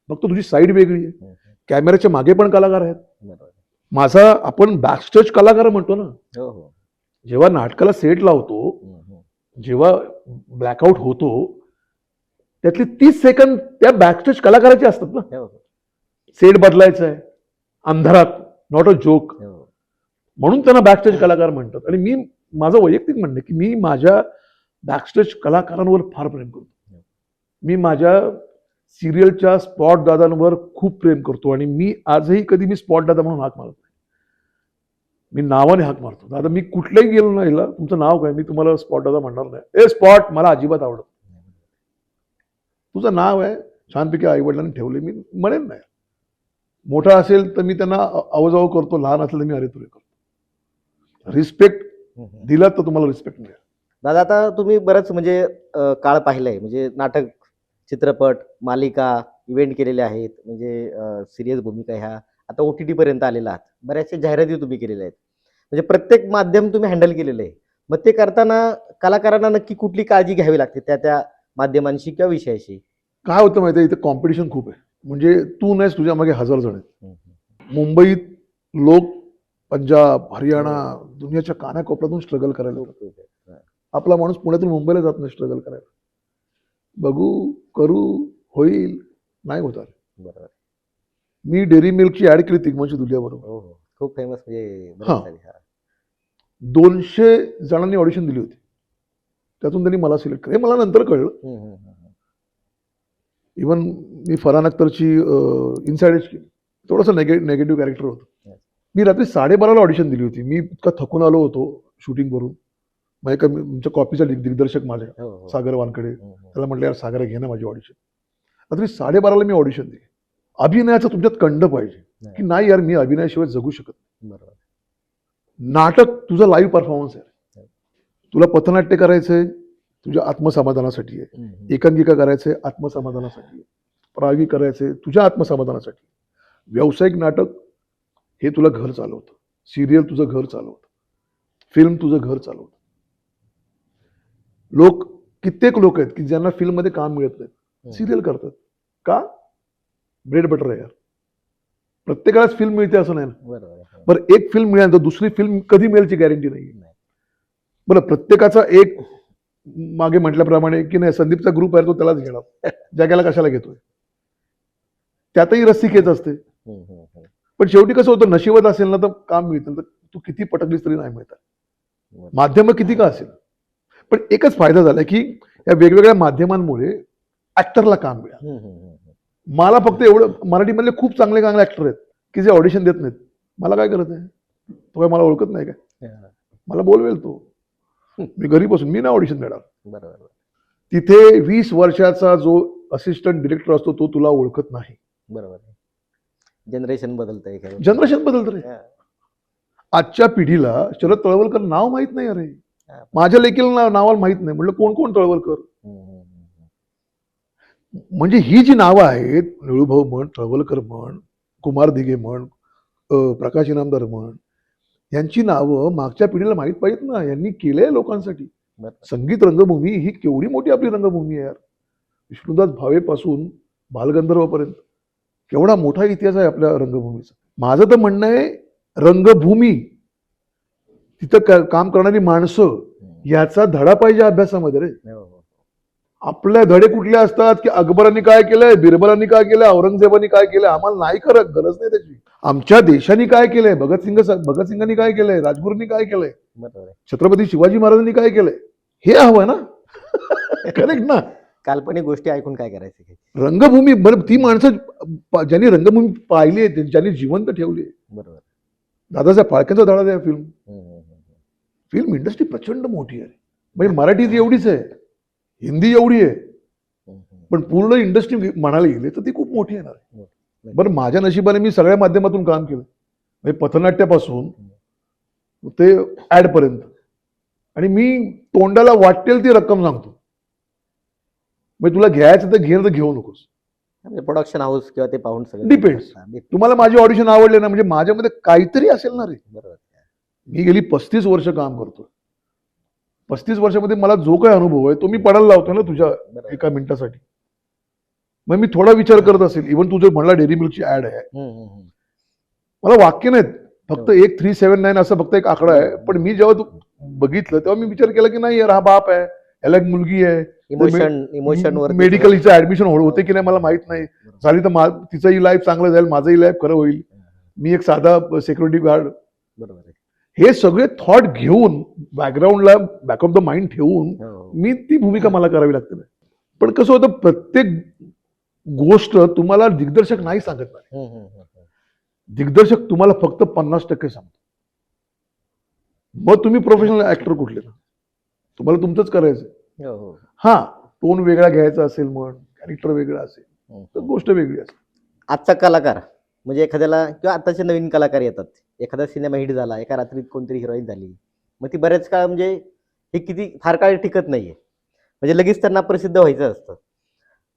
फक्त तुझी साईड वेगळी आहे. कॅमेऱ्याच्या मागे पण कलाकार आहेत. बरोबर. माझा आपण बॅकस्टेज कलाकार म्हणतो ना, हो हो. जेव्हा नाटकाला सेट लावतो, जेव्हा ब्लॅकआउट होतो, त्यातले 30 सेकंद त्या बॅकस्टेज कलाकाराचे असतात ना. हो हो. सेट बदलायचा आहे अंधारात, नॉट अ जोक. हो. म्हणून त्यांना बॅकस्टेज कलाकार म्हणतात. आणि मी माझं वैयक्तिक म्हणणं आहे की मी माझ्या बॅकस्टेज कलाकारांवर फार प्रेम करतो. मी माझ्या सिरियलच्या स्पॉट दादांवर खूप प्रेम करतो आणि मी आजही कधी मी स्पॉट दादा म्हणून हाक मारत नाही. मी नावाने हाक मारतो. दादा मी कुठल्याही गेलो ना, हिला तुमचं नाव काय, मी तुम्हाला स्पॉट दादा म्हणणार नाही. ए स्पॉट मला अजिबात आवडत, तुझं नाव आहे छानपैकी आई वडिलांनी ठेवले, मी म्हणेन नाही. मोठा असेल तर मी त्यांना अवजाव करतो, लहान असेल तर मी अरे तुरे करतो. रिस्पेक्ट दिला तर तुम्हाला रिस्पेक्ट मिळेल. दादा आता तुम्ही बरंच म्हणजे काळ पाहिलाय, म्हणजे नाटक, चित्रपट, मालिका, इव्हेंट केलेले आहेत, म्हणजे सिरियस भूमिका ह्या आता OTT पर्यंत आलेला आहात. बऱ्याचशा जाहिराती तुम्ही केलेल्या आहेत, म्हणजे प्रत्येक माध्यम तुम्ही हँडल केलेलं आहे. मग ते करताना कलाकारांना नक्की कुठली काळजी घ्यावी लागते त्या त्या माध्यमांशी किंवा विषयाशी? काय होतं माहिती आहे, इथे कॉम्पिटिशन खूप आहे. म्हणजे तू नाहीस, तुझ्या मागे 1000 जण आहेत. मुंबईत लोक पंजाब, हरियाणा, दुनियाच्या कानाकोपऱ्यातून स्ट्रगल करायला होतं. आपला माणूस पुण्यातून मुंबईला जात नाही स्ट्रगल करायला. बघू, करू, होईल, नाही होणार. बरोबर. मी डेअरी मिल्कची ऍड केली तिग्मांची दुलियाबरोबर. हो हो. खूप फेमस, म्हणजे हा. 200 जणांनी ऑडिशन दिली होती, त्यातून त्यांनी मला सिलेक्ट केलं. हे मला नंतर कळलं. इवन मी फरहान अख्तरची इनसाइड एज केली, थोडंसं नेगेटिव्ह कॅरेक्टर होतं. मी रात्री 12:30ला ऑडिशन दिली होती. मी इतका थकून आलो होतो शूटिंग करून. माझ्या तुमच्या कॉपीचा दिग्दर्शक माझ्या सागर वानकडे, त्याला म्हटलं यार सागर घे ना माझी ऑडिशन. रात्री 12:30ला मी ऑडिशन दिली. अभिनयाचा तुमच्यात कंड पाहिजे की नाही यार, मी अभिनयाशिवाय जगू शकत नाही. बरोबर. नाटक तुझा लाईव्ह परफॉर्मन्स आहे. तुला पथनाट्य करायचंय तुझ्या आत्मसमाधानासाठी आहे, एकांकिका करायचंय आत्मसमाधानासाठी आहे, प्रायोगिक करायचंय तुझ्या आत्मसमाधानासाठी. व्यावसायिक नाटक हे तुला घर चालवतं, सिरियल तुझं घर चालवतं, फिल्म तुझं घर चालवतं. कित्येक लोक आहेत की ज्यांना फिल्ममध्ये काम मिळत नाही, सिरियल करतात. का? ब्रेड बटर आहे यार. प्रत्येकालाच फिल्म मिळते असं नाही ना. बरोबर. बरं, एक फिल्म मिळाल्यानंतर दुसरी फिल्म कधी मिळेलची गॅरंटी नाही. बरं, प्रत्येकाचा एक मागे म्हटल्याप्रमाणे की नाही, संदीपचा ग्रुप आहे तो त्यालाच घेणार, जगाला कशाला घेतोय, त्यातही रस्सीखेच असते. पण शेवटी कसं होतं, नशिबात असेल ना तर काम मिळतं, तर तू किती पटकलीस तरी नाही मिळतात. माध्यम किती का असेल. पण एकच फायदा झाला की या वेगवेगळ्या माध्यमांमुळे ऍक्टरला काम मिळालं. मला फक्त एवढं, मराठीमधले खूप चांगले चांगले ऍक्टर आहेत की जे ऑडिशन देत नाहीत. मला काय करत आहे, तो काय मला ओळखत नाही काय, मला बोलवेल तो, मी घरी बसून मी ना ऑडिशन देणार. बरोबर. तिथे 20 वर्षाचा जो असिस्टंट डिरेक्टर असतो तो तुला ओळखत नाही. बरोबर. जनरेशन बदलतंय. जनरेशन बदलत रे. आजच्या पिढीला शरद तळवलकर नाव माहित नाही. अरे माझ्या लेकीला नावाला माहित नाही. म्हटलं कोण कोण तळवलकर. म्हणजे ही जी नावं आहेत, निळूभाऊ म्हण, तळवलकर म्हण, कुमार दिघे म्हण, प्रकाश इनामदार म्हण, यांची नावं मागच्या पिढीला माहित पाहिजेत ना. यांनी केलंय लोकांसाठी. संगीत रंगभूमी ही केवढी मोठी आपली रंगभूमी आहे यार. विष्णुदास भावेपासून बालगंधर्वपर्यंत केवढा मोठा इतिहास आहे आपल्या रंगभूमीचा. माझं तर म्हणणं आहे, रंगभूमी, तिथं काम करणारी माणसं, याचा धडा पाहिजे अभ्यासामध्ये रे. आपल्या धडे कुठले असतात की अकबरांनी काय केलंय, बिरबलांनी काय केलंय, औरंगजेबानी काय केलंय, आम्हाला नाही करत, गरज नाही त्याची. आमच्या देशाने काय केलंय, भगतसिंगांनी काय केलंय, राजगुरूंनी काय केलंय, छत्रपती शिवाजी महाराजांनी काय केलंय, हे हवं ना. करेक्ट ना. काल्पनिक गोष्टी ऐकून काय करायचं. रंगभूमी, बरं, ती माणसं ज्यांनी रंगभूमी पाहिली आहे, ज्यांनी जिवंत ठेवली. बरोबर. दादासाहेब फाळकेंचा धडा द्या. फिल्म इंडस्ट्री प्रचंड मोठी आहे. म्हणजे मराठी एवढीच आहे, हिंदी एवढी आहे, पण पूर्ण इंडस्ट्री म्हणायला गेली तर ती खूप मोठी येणार आहे. बरं, माझ्या नशिबाने मी सगळ्या माध्यमातून काम केलं, म्हणजे पथनाट्यापासून ते ऍड पर्यंत. आणि मी तोंडाला वाटेल ती रक्कम सांगतो. म्हणजे तुला घ्यायचं तर घे, तर घेऊ नकोस. प्रोडक्शन हाऊस किंवा ते पाहून सगळं डिपेंड्स. तुम्हाला माझी ऑडिशन आवडले ना, म्हणजे माझ्यामध्ये काहीतरी असेल ना रे. बरोबर. मी गेली 35 वर्ष काम करतो. 35 वर्षामध्ये मला जो काही अनुभव आहे तो मी पडायला लावतो ना तुझ्या एका मिनिटासाठी. मग मी थोडा विचार करत असेल. इव्हन तुझं म्हणला डेअरी मिल्कची ऍड आहे, मला वाक्य नाहीत, फक्त एक 379 असं फक्त एक आकडा आहे. पण मी जेव्हा बघितलं तेव्हा मी विचार केला की नाही यार, हा बाप आहे, याला एक मुलगी आहे, इमोशन वर मेडिकल हिचं ऍडमिशन होते की नाही मला माहित नाही, झाली तर तिचंही लाईफ चांगलं जाईल, माझंही लाईफ खरं होईल, मी एक साधा सिक्युरिटी गार्ड. बरोबर आहे. हे सगळे थॉट घेऊन बॅकग्राऊंडला बॅक ऑफ द माइंड ठेवून मी ती भूमिका मला करावी लागते. पण कसं होतं, प्रत्येक गोष्ट तुम्हाला दिग्दर्शक नाही सांगत नाही. दिग्दर्शक तुम्हाला फक्त 50% सांगतो. मग तुम्ही प्रोफेशनल ऍक्टर कुठले ना, तुम्हाला तुमचंच करायचं. हा, टोन वेगळा घ्यायचा असेल, मग कॅरेक्टर वेगळा असेल तर गोष्ट वेगळी असेल. आजचा कलाकार म्हणजे एखाद्याला किंवा आताचे नवीन कलाकार येतात, एखादा सिनेमा हिट झाला, एका रात्रीत कोणतरी हिरोईन झाली, मग ती बऱ्याच काळ म्हणजे हे किती फार काळ टिकत नाहीये, म्हणजे लगेच त्यांना प्रसिद्ध व्हायचं असतं.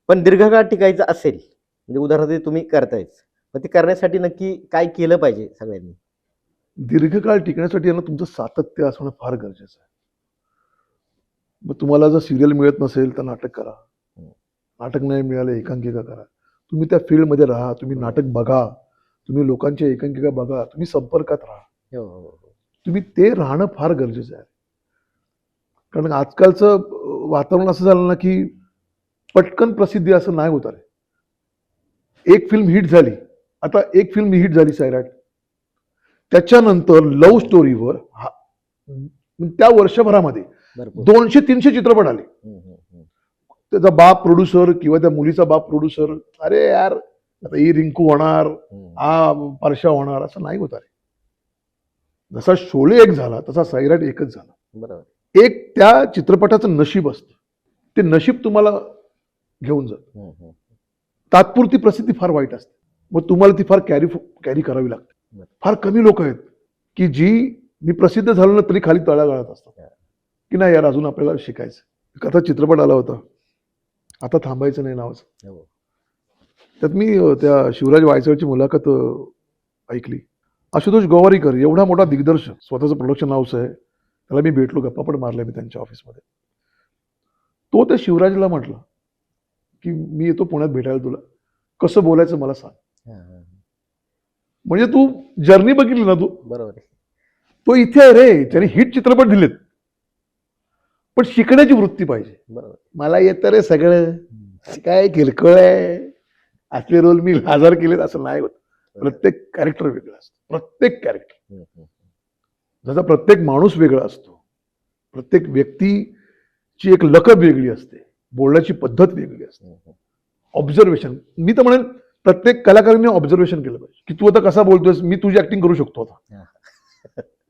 पण दीर्घकाळ टिकायचं असेल, म्हणजे उदाहरणार्थ तुम्ही करतायच, मग ते करण्यासाठी नक्की काय केलं पाहिजे सगळ्यांनी? दीर्घकाळ टिकण्यासाठी ना तुमचं सातत्य असणं फार गरजेचं आहे. मग तुम्हाला जर सिरियल मिळत नसेल तर नाटक करा, नाटक नाही मिळालं एकांकिका करा, तुम्ही त्या फील्डमध्ये राहा, तुम्ही नाटक बघा, तुम्ही लोकांच्या एकांकिका बघा, तुम्ही संपर्कात राहा. तुम्ही ते राहणं फार गरजेचं आहे. कारण आजकालचं वातावरण असं झालं ना की पटकन प्रसिद्धी असं नाही होत आहे. एक फिल्म हिट झाली, आता एक फिल्म हिट झाली सैराट, त्याच्यानंतर लव्ह स्टोरीवर त्या वर्षभरामध्ये 200-300 चित्रपट आले. त्याचा बाप प्रोड्युसर किंवा त्या मुलीचा बाप प्रोड्युसर, अरे यार आता ही रिंकू होणार, हा परशा होणार, असं नाही होत आहे. जसा शोले एक झाला तसा सैराट एकच झाला. बरोबर. एक त्या चित्रपटाचं नशीब असतं, ते नशीब तुम्हाला घेऊन जात. तात्पुरती प्रसिद्धी फार वाईट असते, मग तुम्हाला ती फार कॅरी करावी लागते. फार कमी लोक आहेत की जी मी प्रसिद्ध झालो ना तरी खाली तळागाळात असतात की नाही यार अजून आपल्याला शिकायचं. कथा चित्रपट आला होता, आता थांबायचं नाही नावाचं. त्यात मी त्या शिवराज वायचळची मुलाखत ऐकली. आशुतोष गोवारीकर एवढा मोठा दिग्दर्शक, स्वतःचं प्रोडक्शन हाऊस आहे, त्याला मी भेटलो, गप्पा पण मारल्या मी त्यांच्या ऑफिसमध्ये. तो त्या शिवराजला म्हटला की मी येतो पुण्यात भेटायला, तुला कसं बोलायचं मला सांग. म्हणजे तू जर्नी बघितली ना तू. बरोबर. तो इथे आहे रे, त्याने हिट चित्रपट दिलेत, पण शिकण्याची वृत्ती पाहिजे. बरोबर. मला येतं रे सगळं, काय किरकोळ आहे, असले रोल मी 1000 केलेत असं नाही होत. प्रत्येक कॅरेक्टर वेगळं असतं, प्रत्येक कॅरेक्टर. जसा प्रत्येक माणूस वेगळा असतो, प्रत्येक व्यक्तीची एक लकब वेगळी असते, बोलण्याची पद्धत वेगळी असते. ऑब्झर्वेशन, मी तर म्हणेन प्रत्येक कलाकारांनी ऑब्झर्वेशन केलं पाहिजे की तू आता कसा बोलतोयस. मी तुझी ऍक्टिंग करू शकतो आता,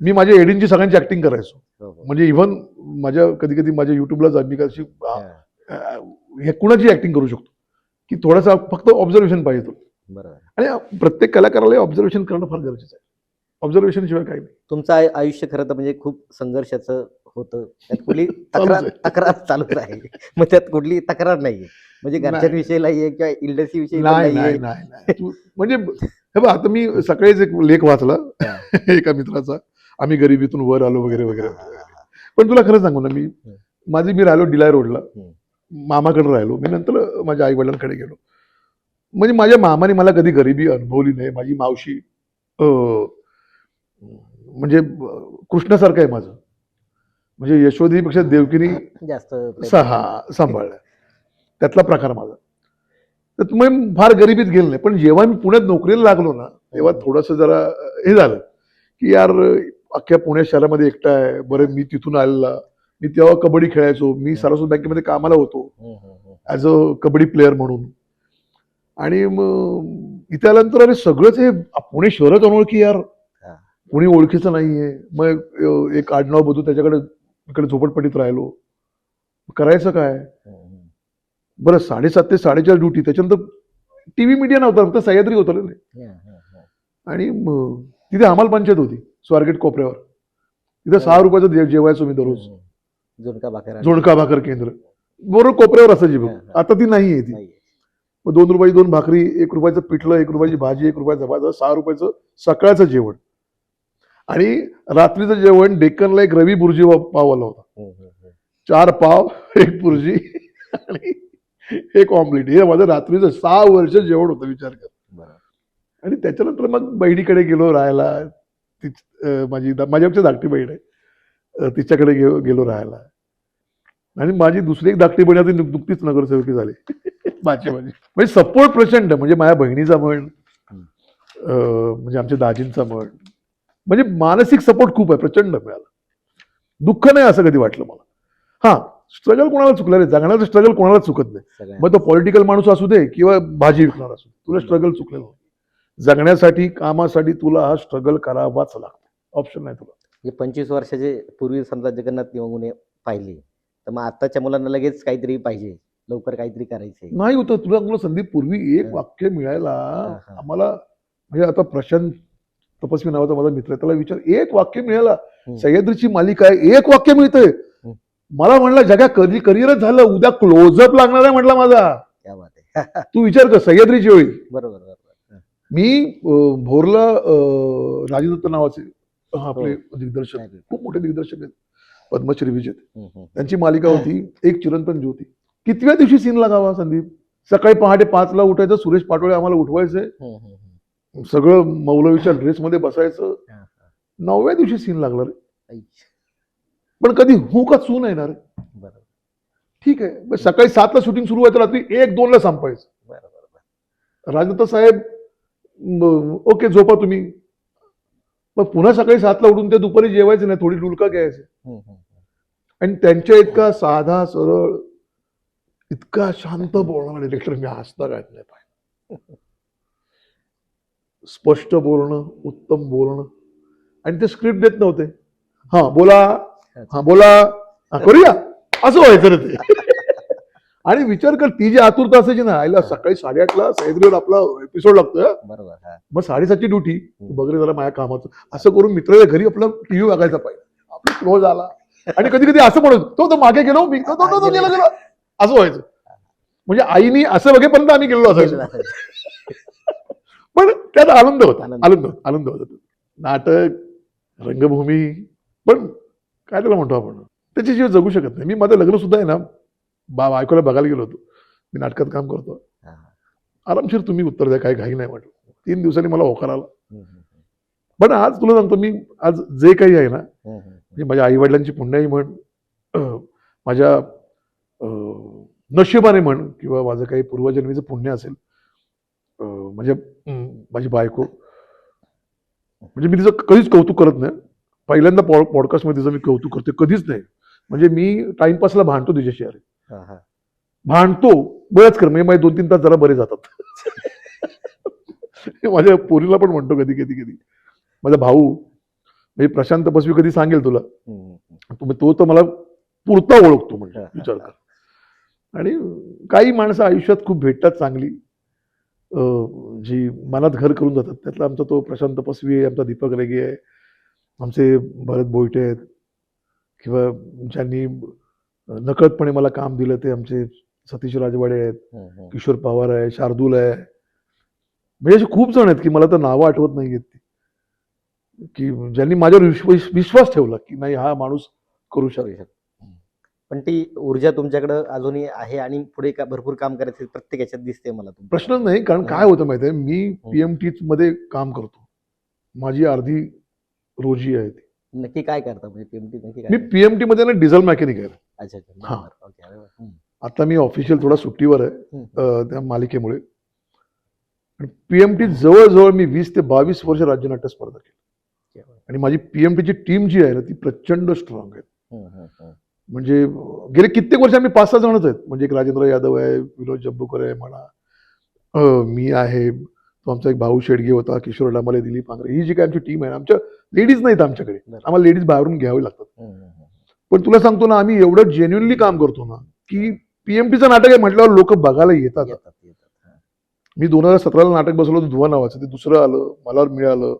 मी माझ्या एडींची सगळ्यांची ऍक्टिंग करायचो. म्हणजे इव्हन माझ्या कधी कधी माझ्या युट्यूबला मी कशी हे कुणाची ऍक्टिंग करू शकतो की थोडासा फक्त ऑब्झर्वेशन पाहिजे तो. आणि प्रत्येक कलाकाराला ऑब्झर्वेशन करणं फार गरजेचं आहे. ऑब्झर्वेशन शिवाय काही नाही. तुमचं आयुष्य खरं तर म्हणजे खूप संघर्षाचं होतं, त्यात कुठली तक्रार चालूच आहे, मग त्यात कुठली तक्रार नाहीये, म्हणजे घरच्यांविषयी नाहीये किंवा इंडस्ट्री विषयी नाही. म्हणजे हे बघ, आता मी सकाळीच एक लेख वाचला एका मित्राचा, आम्ही गरिबीतून वर आलो वगैरे वगैरे. पण तुला खरं सांगू ना, मी राहिलो डिलाय रोडला, मामाकडे राहिलो. मी नंतर माझ्या आई वडिलांकडे गेलो. म्हणजे माझ्या मामाने मला कधी गरिबी अनुभवली नाही. माझी मावशी म्हणजे कृष्णासारखं आहे माझं, म्हणजे यशोदेवीपेक्षा देवकीनी जास्त सांभाळलं, त्यातला प्रकार माझा. तर तुम्ही फार गरिबीत गेलो नाही. पण जेव्हा मी पुण्यात नोकरीला लागलो ना, तेव्हा थोडंसं जरा हे झालं की यार अख्ख्या पुणे शहरामध्ये एकटा आहे. बरं, मी तिथून आलेला, मी तेव्हा कबड्डी खेळायचो, मी सरस्वती बँकेमध्ये कामाला होतो ॲज अ कबड्डी प्लेअर म्हणून. आणि मग इथे आल्यानंतर अरे सगळंच हे पुणे शहरच अनोळखी, यार कोणी ओळखीचं नाहीये. मग एक आडनाव बघू, त्याच्याकडे इकडे झोपडपट्टीत राहिलो, करायचं काय. बरं 7:30 ते 4:30 ड्युटी, त्याच्यानंतर टीव्ही मीडिया नव्हता, फक्त सह्याद्री होतं ना. आणि तिथे हमाल पंचायत होती स्वारगेट कोपऱ्यावर, तिथे 6 रुपयाचं जेवायचो मी दररोज. झुणका भाकर केंद्र बरोबर कोपऱ्यावर असायची बघ. आता ती नाही आहे ती. मग 2 रुपयाची 2 भाकरी, 1 रुपयाचं पिठलं, 1 रुपयाची भाजी, 1 रुपयाचा भात, 6 रुपयाचं सकाळचं जेवण. आणि रात्रीचं जेवण डेक्कनला एक रवी बुर्जी पाव आला होता, 4 पाव, 1 बुर्जी आणि 1 ऑमलेट. हे माझं रात्रीचं 6 वर्ष जेवण होतं, विचार कर. आणि त्याच्यानंतर मग बहिणीकडे गेलो राहायला. माझ्यापेक्षा धाकटी बहीण आहे. तिच्याकडे गेलो राहायला. आणि माझी दुसरी एक धाकटी बहीण आहे, ती नुकतीच नगरसेवकी झाली. माझी म्हणजे सपोर्ट प्रचंड, म्हणजे माझ्या बहिणीचा म्हण, म्हणजे आमच्या दाजींचा म्हण, म्हणजे मानसिक सपोर्ट खूप आहे, प्रचंड मिळाला. दुःख नाही असं कधी वाटलं मला. हा, स्ट्रगल कोणाला चुकलं रे, जगण्याचं स्ट्रगल कोणाला चुकत नाही. सगळ्या मग तो पॉलिटिकल माणूस असू दे किंवा भाजी विकणार असू दे, तुला स्ट्रगल चुकलेलं नाही. जगण्यासाठी, कामासाठी तुला हा स्ट्रगल करावाच लागतो, ऑप्शन नाही तुला. म्हणजे 25 वर्षाचे पूर्वी समजा जगन्नाथ निवंगुने पाहिली, तर मग आताच्या मुलांना लगेच काहीतरी पाहिजे, लवकर काहीतरी करायचंय. नाही होतं. तुला संदीप, पूर्वी एक हा. वाक्य मिळायला हा. आम्हाला, म्हणजे आता प्रशांत तपस्वी नावाचा माझा मित्र आहे, त्याला विचार, एक वाक्य मिळाला, हम्म. सह्याद्रीची मालिका आहे, एक वाक्य मिळतंय. हम्म. मला म्हणला जगा कधी करिअरच झालं, उद्या क्लोजअप लागणार आहे म्हटला माझा. क्या बात आहे. तू विचार कर, सह्याद्रीची होईल. बरोबर बरोबर. हा. मी भोरला राजदत्त नावाचे आपले दिग्दर्शक, नाही. खूप मोठे दिग्दर्शक आहेत, पद्मश्री विजेते. हम्म. त्यांची मालिका होती एक चिरंतन ज्योती. कितव्या दिवशी सीन लागावा संदीप? सकाळी पहाटे 5ला उठायचं, सुरेश पाटोळे आम्हाला उठवायचे, सगळं मौलवीच्या ड्रेसमध्ये बसायचं. हा, हा. 9व्या दिवशी सीन लागला रे. आई. पण कधी हू का चू नाही ना रे. बरोबर ठीक आहे, मग सकाळी 7ला शूटिंग सुरू व्हायचं, रात्री 1-2ला संपायचं. बरोबर. राजदत्त साहेब ओके झोपा तुम्ही, मग पुन्हा सकाळी 7ला उठून ते दुपारी जेवायचे नाही, थोडी डुलका घ्यायचे. आणि त्यांच्या इतका साधा सरळ, इतका शांत बोलणारा डिरेक्टर मी हसता काय नाही पाहिजे. स्पष्ट बोलणं, उत्तम बोलणं, आणि ते स्क्रिप्ट देत नव्हते. हा बोला, हा बोला, हा करूया, असं व्हायचं रे ते. आणि विचार कर, ती जी आतुरता असायची ना, आईला सकाळी 8:30ला सह्याद्रीवर आपला एपिसोड लागतोय, बरोबर. हा. मग 7:30ची ड्युटी, बघ रे जरा माझ्या कामाचं, असं करून मित्राच्या घरी आपलं टीव्ही बघायचा पाहिजे, आपला क्लोज आला. आणि कधी कधी असं म्हणत, तो मागे गेलो मी, तो गेला, असं व्हायचं. म्हणजे आईनी असं बघेपर्यंत आम्ही गेलो असायचो. पण त्यात आनंद होता, आनंद होता. नाटक, रंगभूमी, पण काय त्याला म्हणतो आपण, त्याच्याशिवाय जगू शकत नाही. मी माझं लग्न सुद्धा आहे ना, बायकोला बघायला गेलो होतो, मी नाटकात काम करतो, आरामशीर तुम्ही उत्तर द्या, काही घाई नाही म्हटलं. 3 दिवसांनी मला होकार आला. पण आज तुला सांगतो मी, आज जे काही आहे ना, म्हणजे माझ्या आई वडिलांची पुण्याही म्हण, माझ्या नशिबाने म्हण, किंवा माझं काही पूर्वजन्मीचं पुण्य असेल, म्हणजे माझी बायको, म्हणजे मी तिचं कधीच कौतुक करत नाही. पहिल्यांदा पॉडकास्टमध्ये तिचं मी कौतुक करते, कधीच नाही. म्हणजे मी टाइमपासला भांडतो तिच्याशी, अरे भांडतो बरंच कर, म्हणजे माझे 2-3 तास जरा बरे जातात. माझ्या पोरीला पण म्हणतो कधी कधी. माझा भाऊ म्हणजे प्रशांत तपस्वी कधी सांगेल तुला, तो तर मला पुरता ओळखतो, म्हणजे विचार कर. आणि काही माणसं आयुष्यात खूप भेटतात चांगली, जी मनात घर करून जातात. त्यातला आमचा तो प्रशांत तपस्वी आहे, आमचा दीपक रेगे आहे, आमचे भरत बोईटे आहेत, किंवा ज्यांनी नकळतपणे मला काम दिलं ते आमचे सतीश राजवाडे आहेत, किशोर पवार आहे, शार्दूल आहे. म्हणजे असे खूप जण आहेत की मला तर नावं आठवत नाही आहेत, की ज्यांनी माझ्यावर विश्वास ठेवला की नाही हा माणूस करू शकतो. पण ती ऊर्जा तुमच्याकडे अजूनही आहे, आणि पुढे भरपूर काम करायचं प्रत्येक याच्यात दिसते मला. प्रश्नच नाही, कारण काय होतं माहिती आहे, मी PMT मध्ये काम करतो, माझी अर्धी रोजी आहे ती. नक्की काय करता म्हणजे PMT नक्की मी काय? PMT मध्ये ना डिझेल मेकॅनिक आहे. अच्छा. हा. ओके. अरे वा. आता मी ऑफिशियल थोडा सुट्टीवर आहे त्या मालिकेमुळे. PMT जवळजवळ मी 20 ते 22 वर्ष राज्यनाट्य स्पर्धा केली, आणि माझी PMTची टीम जी आहे ना, ती प्रचंड स्ट्रॉंग आहे. म्हणजे गेले कित्येक वर्ष आम्ही 5-6 जणच आहेत. म्हणजे एक राजेंद्र यादव आहे, विनोद जब्बूकर आहे म्हणा, मी आहे, तो आमचा एक भाऊ शेडगे होता, किशोर डामाले, दिलीप पांगरे, ही जी काही आमची टीम आहे, आमच्या लेडीज नाहीत आमच्याकडे, आम्हाला लेडीज बाहेरून घ्यावे लागतात. पण तुला सांगतो ना, आम्ही एवढं जेन्युनली काम करतो ना, की PMTचं नाटक आहे म्हटल्यावर लोक बघायला येतात. मी 2017ला नाटक बसवलं होतं धुवा नावाचं, ते दुसरं आलं, मला मिळालं,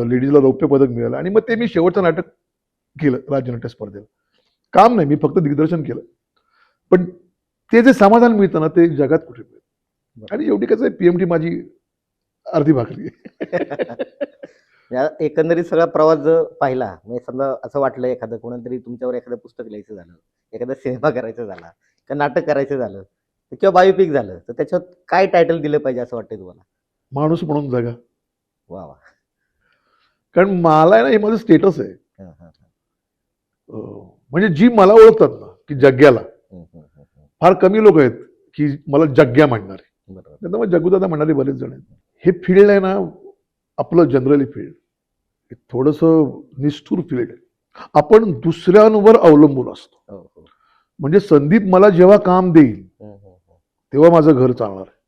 लेडीजला रौप्य पदक मिळालं, आणि मग ते मी शेवटचं नाटक केलं राज्यनाट्य स्पर्धेला. काम नाही, मी फक्त दिग्दर्शन केलं, पण ते जे समाधान मिळतं ना, ते जगात कुठे मिळतं. आणि एवढी कसं आहे, PMT माझी अर्धी भाकरी आहे. एकंदरीत सगळा प्रवास जर पाहिला, म्हणजे समजा असं वाटलं एखादं कोणतरी तुमच्यावर एखादं पुस्तक लिहायचं झालं, एखादा सिनेमा करायचा झाला, किंवा नाटक करायचं झालं, किंवा बायोपिक झालं, तर त्याच्यात काय टायटल दिलं पाहिजे असं वाटतंय तुम्हाला? माणूस म्हणून जगा. वा वा. कारण मला आहे ना, हे माझं स्टेटस आहे. हा, हा, हा. म्हणजे जी मला ओळखतात ना की जग्ग्याला, हम्म, हम्म, हम्म, हम्म. फार कमी लोक आहेत की मला जग्ग्या म्हणणारे. बरोबर. नाही तर मग जग्गूदादा म्हणणारे बरेच जण आहेत. हे फील्ड आहे ना, आपलं जनरली फील्ड थोडंसं निष्ठुर फील्ड आहे. आपण दुसऱ्यांवर अवलंबून असतो. हो, हो. म्हणजे संदीप मला जेव्हा काम देईल हम्म, हम्म, हम्म. तेव्हा माझं घर चालणार आहे.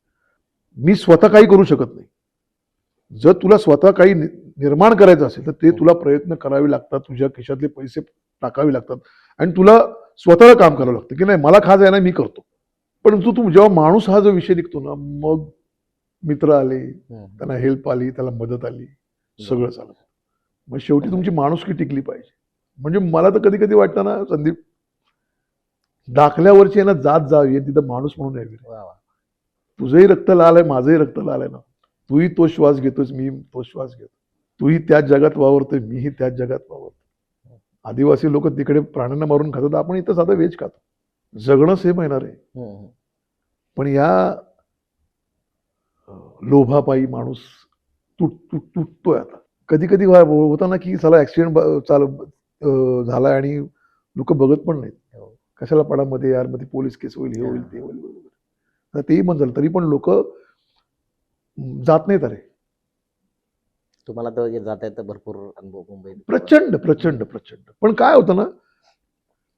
मी स्वतः काही करू शकत नाही. जर तुला स्वतः काही निर्माण करायचं असेल तर ते तुला प्रयत्न करावे लागतात, तुझ्या खिशातले पैसे टाकावे लागतात आणि तुला स्वतःला काम करावं लागतं की नाही मला खाज आहे ना, मी करतो. परंतु तू जेव्हा माणूस हा जो विषय निघतो ना, मग मित्र आले, हम्म, त्यांना हेल्प आली, त्याला मदत आली, सगळं चालतं. मग शेवटी तुमची माणुसकी टिकली पाहिजे. म्हणजे मला तर कधी कधी वाटतं ना संदीप, दाखल्यावरची आहे ना जात जावी तिथं माणूस म्हणून यावी. वा, वा. तुझंही रक्त लाल आहे, माझंही रक्त लाल आहे ना. तूही तो श्वास घेतोस, मी तो श्वास घेतो. तूही त्याच जगात वावरतोय, मीही त्याच जगात वावरतो. आदिवासी लोक तिकडे प्राण्यांना मारून खातात, आपण इथं साधं व्हेज खातो. जगणं सेम येणार आहे. हम्म, हम्म. पण या लोभापायी माणूस तुटतोय आता. कधी कधी होता ना की साला ऍक्सिडेंट झालाय आणि लोक बघत पण नाहीत. हो. कशाला पडामध्ये यार, मग ती पोलीस केस होईल, हे होईल, ते होईल, तर तेही बंद झालं. तरी पण लोक जात नाहीत. अरे तुम्हाला तर जाता येतं भरपूर अनुभव मुंबईत. प्रचंड प्रचंड प्रचंड. पण काय होतं ना,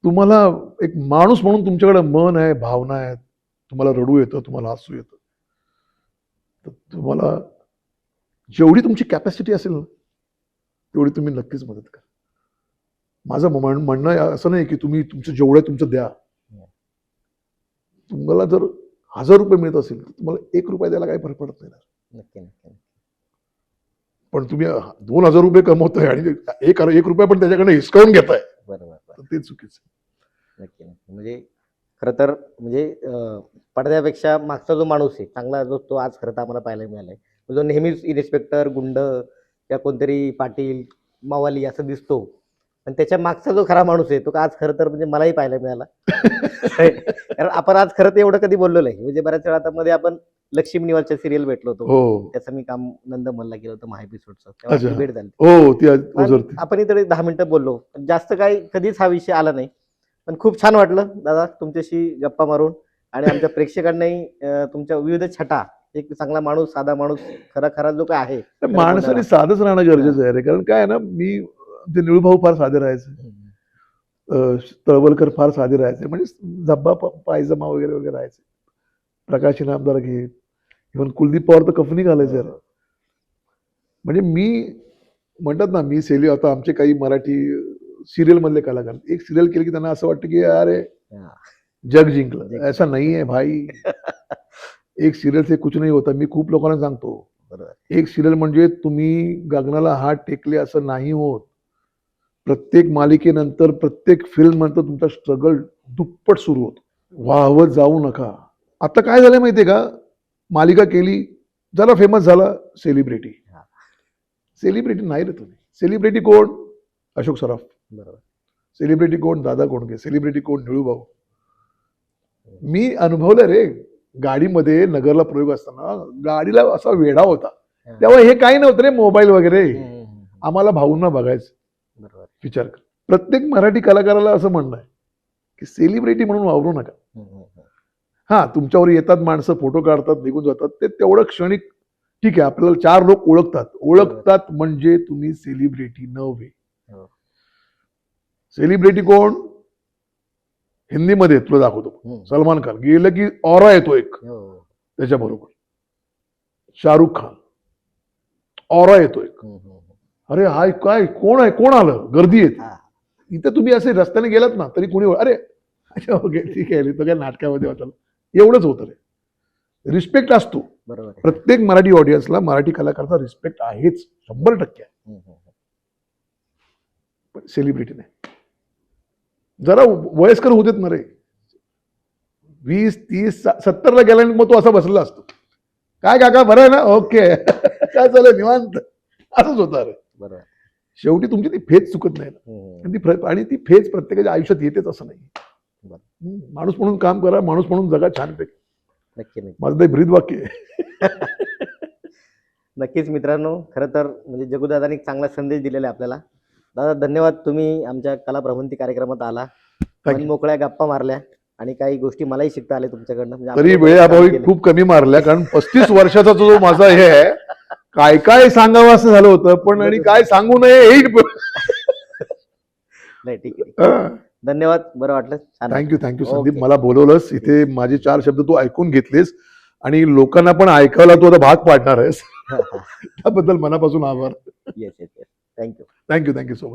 तुम्हाला एक माणूस म्हणून तुमच्याकडे मन आहे, भावना आहेत, तुम्हाला रडू येतं, तुम्हाला हसू येतं, तर तुम्हाला जेवढी तुमची कॅपॅसिटी असेल ना तेवढी तुम्ही नक्कीच मदत करा. माझं म्हणणं असं नाही की तुम्ही तुमचं जेवढं आहे तुमचं द्या. तुम्हाला जर 1000 रुपये मिळत असेल तर तुम्हाला 1 रुपया द्यायला काही फरक पडत नाही. नक्की नक्की. पण तुम्ही 2000 रुपये कमवताय आणि 1 रुपया पण त्याच्याकडे हिसकावून घेताय, बरोबर. तर ते चुकीचं. नक्की नक्की. म्हणजे खरं तर म्हणजे पडद्यापेक्षा मागचा जो माणूस आहे चांगला, जो तो आज खरं तर आम्हाला पाहायला मिळालाय. जो नेहमीच इन्स्पेक्टर, गुंड किंवा कोणतरी पाटील, मावाली असं दिसतो, पण त्याच्या मागचा जो खरा माणूस आहे तो आज खरं तर म्हणजे मलाही पाहायला मिळाला. कारण आपण आज खरं तर एवढं कधी बोललो नाही. म्हणजे बऱ्याच वेळा आता मध्ये आपण लक्ष्मी निवासच्या सिरियल भेटलो होतो. हो. त्याचं मी काम नंदमलला केलं होतं, महा एपिसोडचं. तेव्हा आपली अच्छा. भेट झाली. हो, ती पण ओझरती. आपण इथे 10 मिनिटं बोललो. पण जास्त काही कधीच हा विषय आला नाही. पण खूप छान वाटलं दादा तुमच्याशी गप्पा मारून, आणि आमच्या प्रेक्षकांनाही तुमच्या विविध छटा, एक चांगला माणूस, साधा माणूस, खरा खरा जो काय आहे खरं माणसाने बोलणारा. साधंच राहणं गरजेचं आहे रे. कारण काय आहे ना, मी ते निळूभाऊ फार साधे राहायचे, तळवलकर फार साधे राहायचे, म्हणजे झब्बा पायजमा वगैरे वगैरे राहायचे. प्रकाश इनामदार घे, इव्हन कुलदीप पवार तर कफनी घालायचे. अरे म्हणजे मी म्हणतात ना, मी आता आमचे काही मराठी सिरियल मधले कलाकार एक सिरियल केली की त्यांना असं वाटतं की अरे हा. जग जिंकलं. ऐसा नाही आहे भाई. एक सिरियल से कुछ नहीं होता. मी खूप लोकांना सांगतो, बरोबर. एक सिरियल म्हणजे तुम्ही गगनाला हात टेकले असं नाही होत. प्रत्येक मालिकेनंतर, प्रत्येक फिल्म नंतर तुमचा स्ट्रगल दुप्पट सुरू होतो. वाहवत जाऊ नका. आता काय झालं माहितीये का, मालिका केली, जरा फेमस झाला, सेलिब्रिटी. हा. सेलिब्रिटी नाही रे तुम्ही. सेलिब्रिटी कोण? अशोक सराफ. बरोबर. सेलिब्रिटी कोण? दादा कोंडके. सेलिब्रिटी कोण? निळूभाऊ. मी अनुभवलं रे, गाडीमध्ये नगरला प्रयोग असताना गाडीला असा वेढा होता. हा. तेव्हा हे काही नव्हतं रे, मोबाईल वगैरे. हम्म. आम्हाला भाऊंना बघायचं. बरोबर. विचार कर. प्रत्येक मराठी कलाकाराला असं म्हणणं आहे की सेलिब्रिटी म्हणून वावरू नका. हा, तुमच्यावर येतात माणसं, फोटो काढतात, निघून जातात, ते तेवढं क्षणिक ठीक आहे. आपल्याला 4 लोक ओळखतात म्हणजे तुम्ही सेलिब्रिटी नव्हे. हो. सेलिब्रिटी कोण? हिंदीमध्ये तुला दाखवतो, सलमान खान गेलं की ऑरा येतो एक, हो. त्याच्याबरोबर शाहरुख खान, ऑरा येतो एक. अरे हाय, काय कोण आहे, कोण आलं, गर्दी येते. हा. इथं तुम्ही असे रस्त्याने गेलात ना तरी कोणी अरे अच्छा ओके ठीक आहे, तो काय नाटकामध्ये होता, एवढंच होतं रे. रिस्पेक्ट असतो. बरोबर आहे. प्रत्येक मराठी ऑडियन्सला मराठी कलाकाराचा रिस्पेक्ट आहेच, 100% आहे. पण सेलिब्रिटी नाही. जरा वयस्कर होऊ देत ना रे. 20, 30, 70ला गेल्याने मग तो असा बसलेला असतो. काय काका बरं आहे ना, ओके काय चालेल निवांत, असंच होतं रे. बरोबर. शेवटी तुमची ती फेज चुकत नाही ना. आणि ती फेज प्रत्येकाच्या आयुष्यात येतेच असं नाही. माणूस म्हणून काम करा, माणूस म्हणून जगा छानपैकी. नक्की नक्की. माझं ते ब्रीद वाक्य आहे. नक्कीच मित्रांनो, खरं तर म्हणजे जगुदादांनी एक चांगला संदेश दिलेला आहे आपल्याला. दादा धन्यवाद, तुम्ही आमच्या कला भ्रमंती कार्यक्रमात आला, Thank मन you. मोकळ्या गप्पा मारल्या आणि काही गोष्टी मलाही शिकता आल्या तुमच्याकडनं. म्हणजे तरी आपण वेळेअभावी काम केलं. खूप कमी मारल्या, कारण 35 वर्षाचा जो माझा हे आहे, काय काय सांगावं असं झालं होतं, पण आणि काय सांगू नये हेही नाही, ठीक आहे, ठीक आहे. धन्यवाद, बरं वाटलं, छान थँक्यू वाटलं. Thank you Sandeep, okay. मला बोलवलंस इथे, माझे 4 शब्द तू ऐकून घेतलेस आणि लोकांना पण ऐकायला तू आता भाग पाडणार आहेस. त्याबद्दल मनापासून आभार. Yes yes yes, thank you. Thank you so much.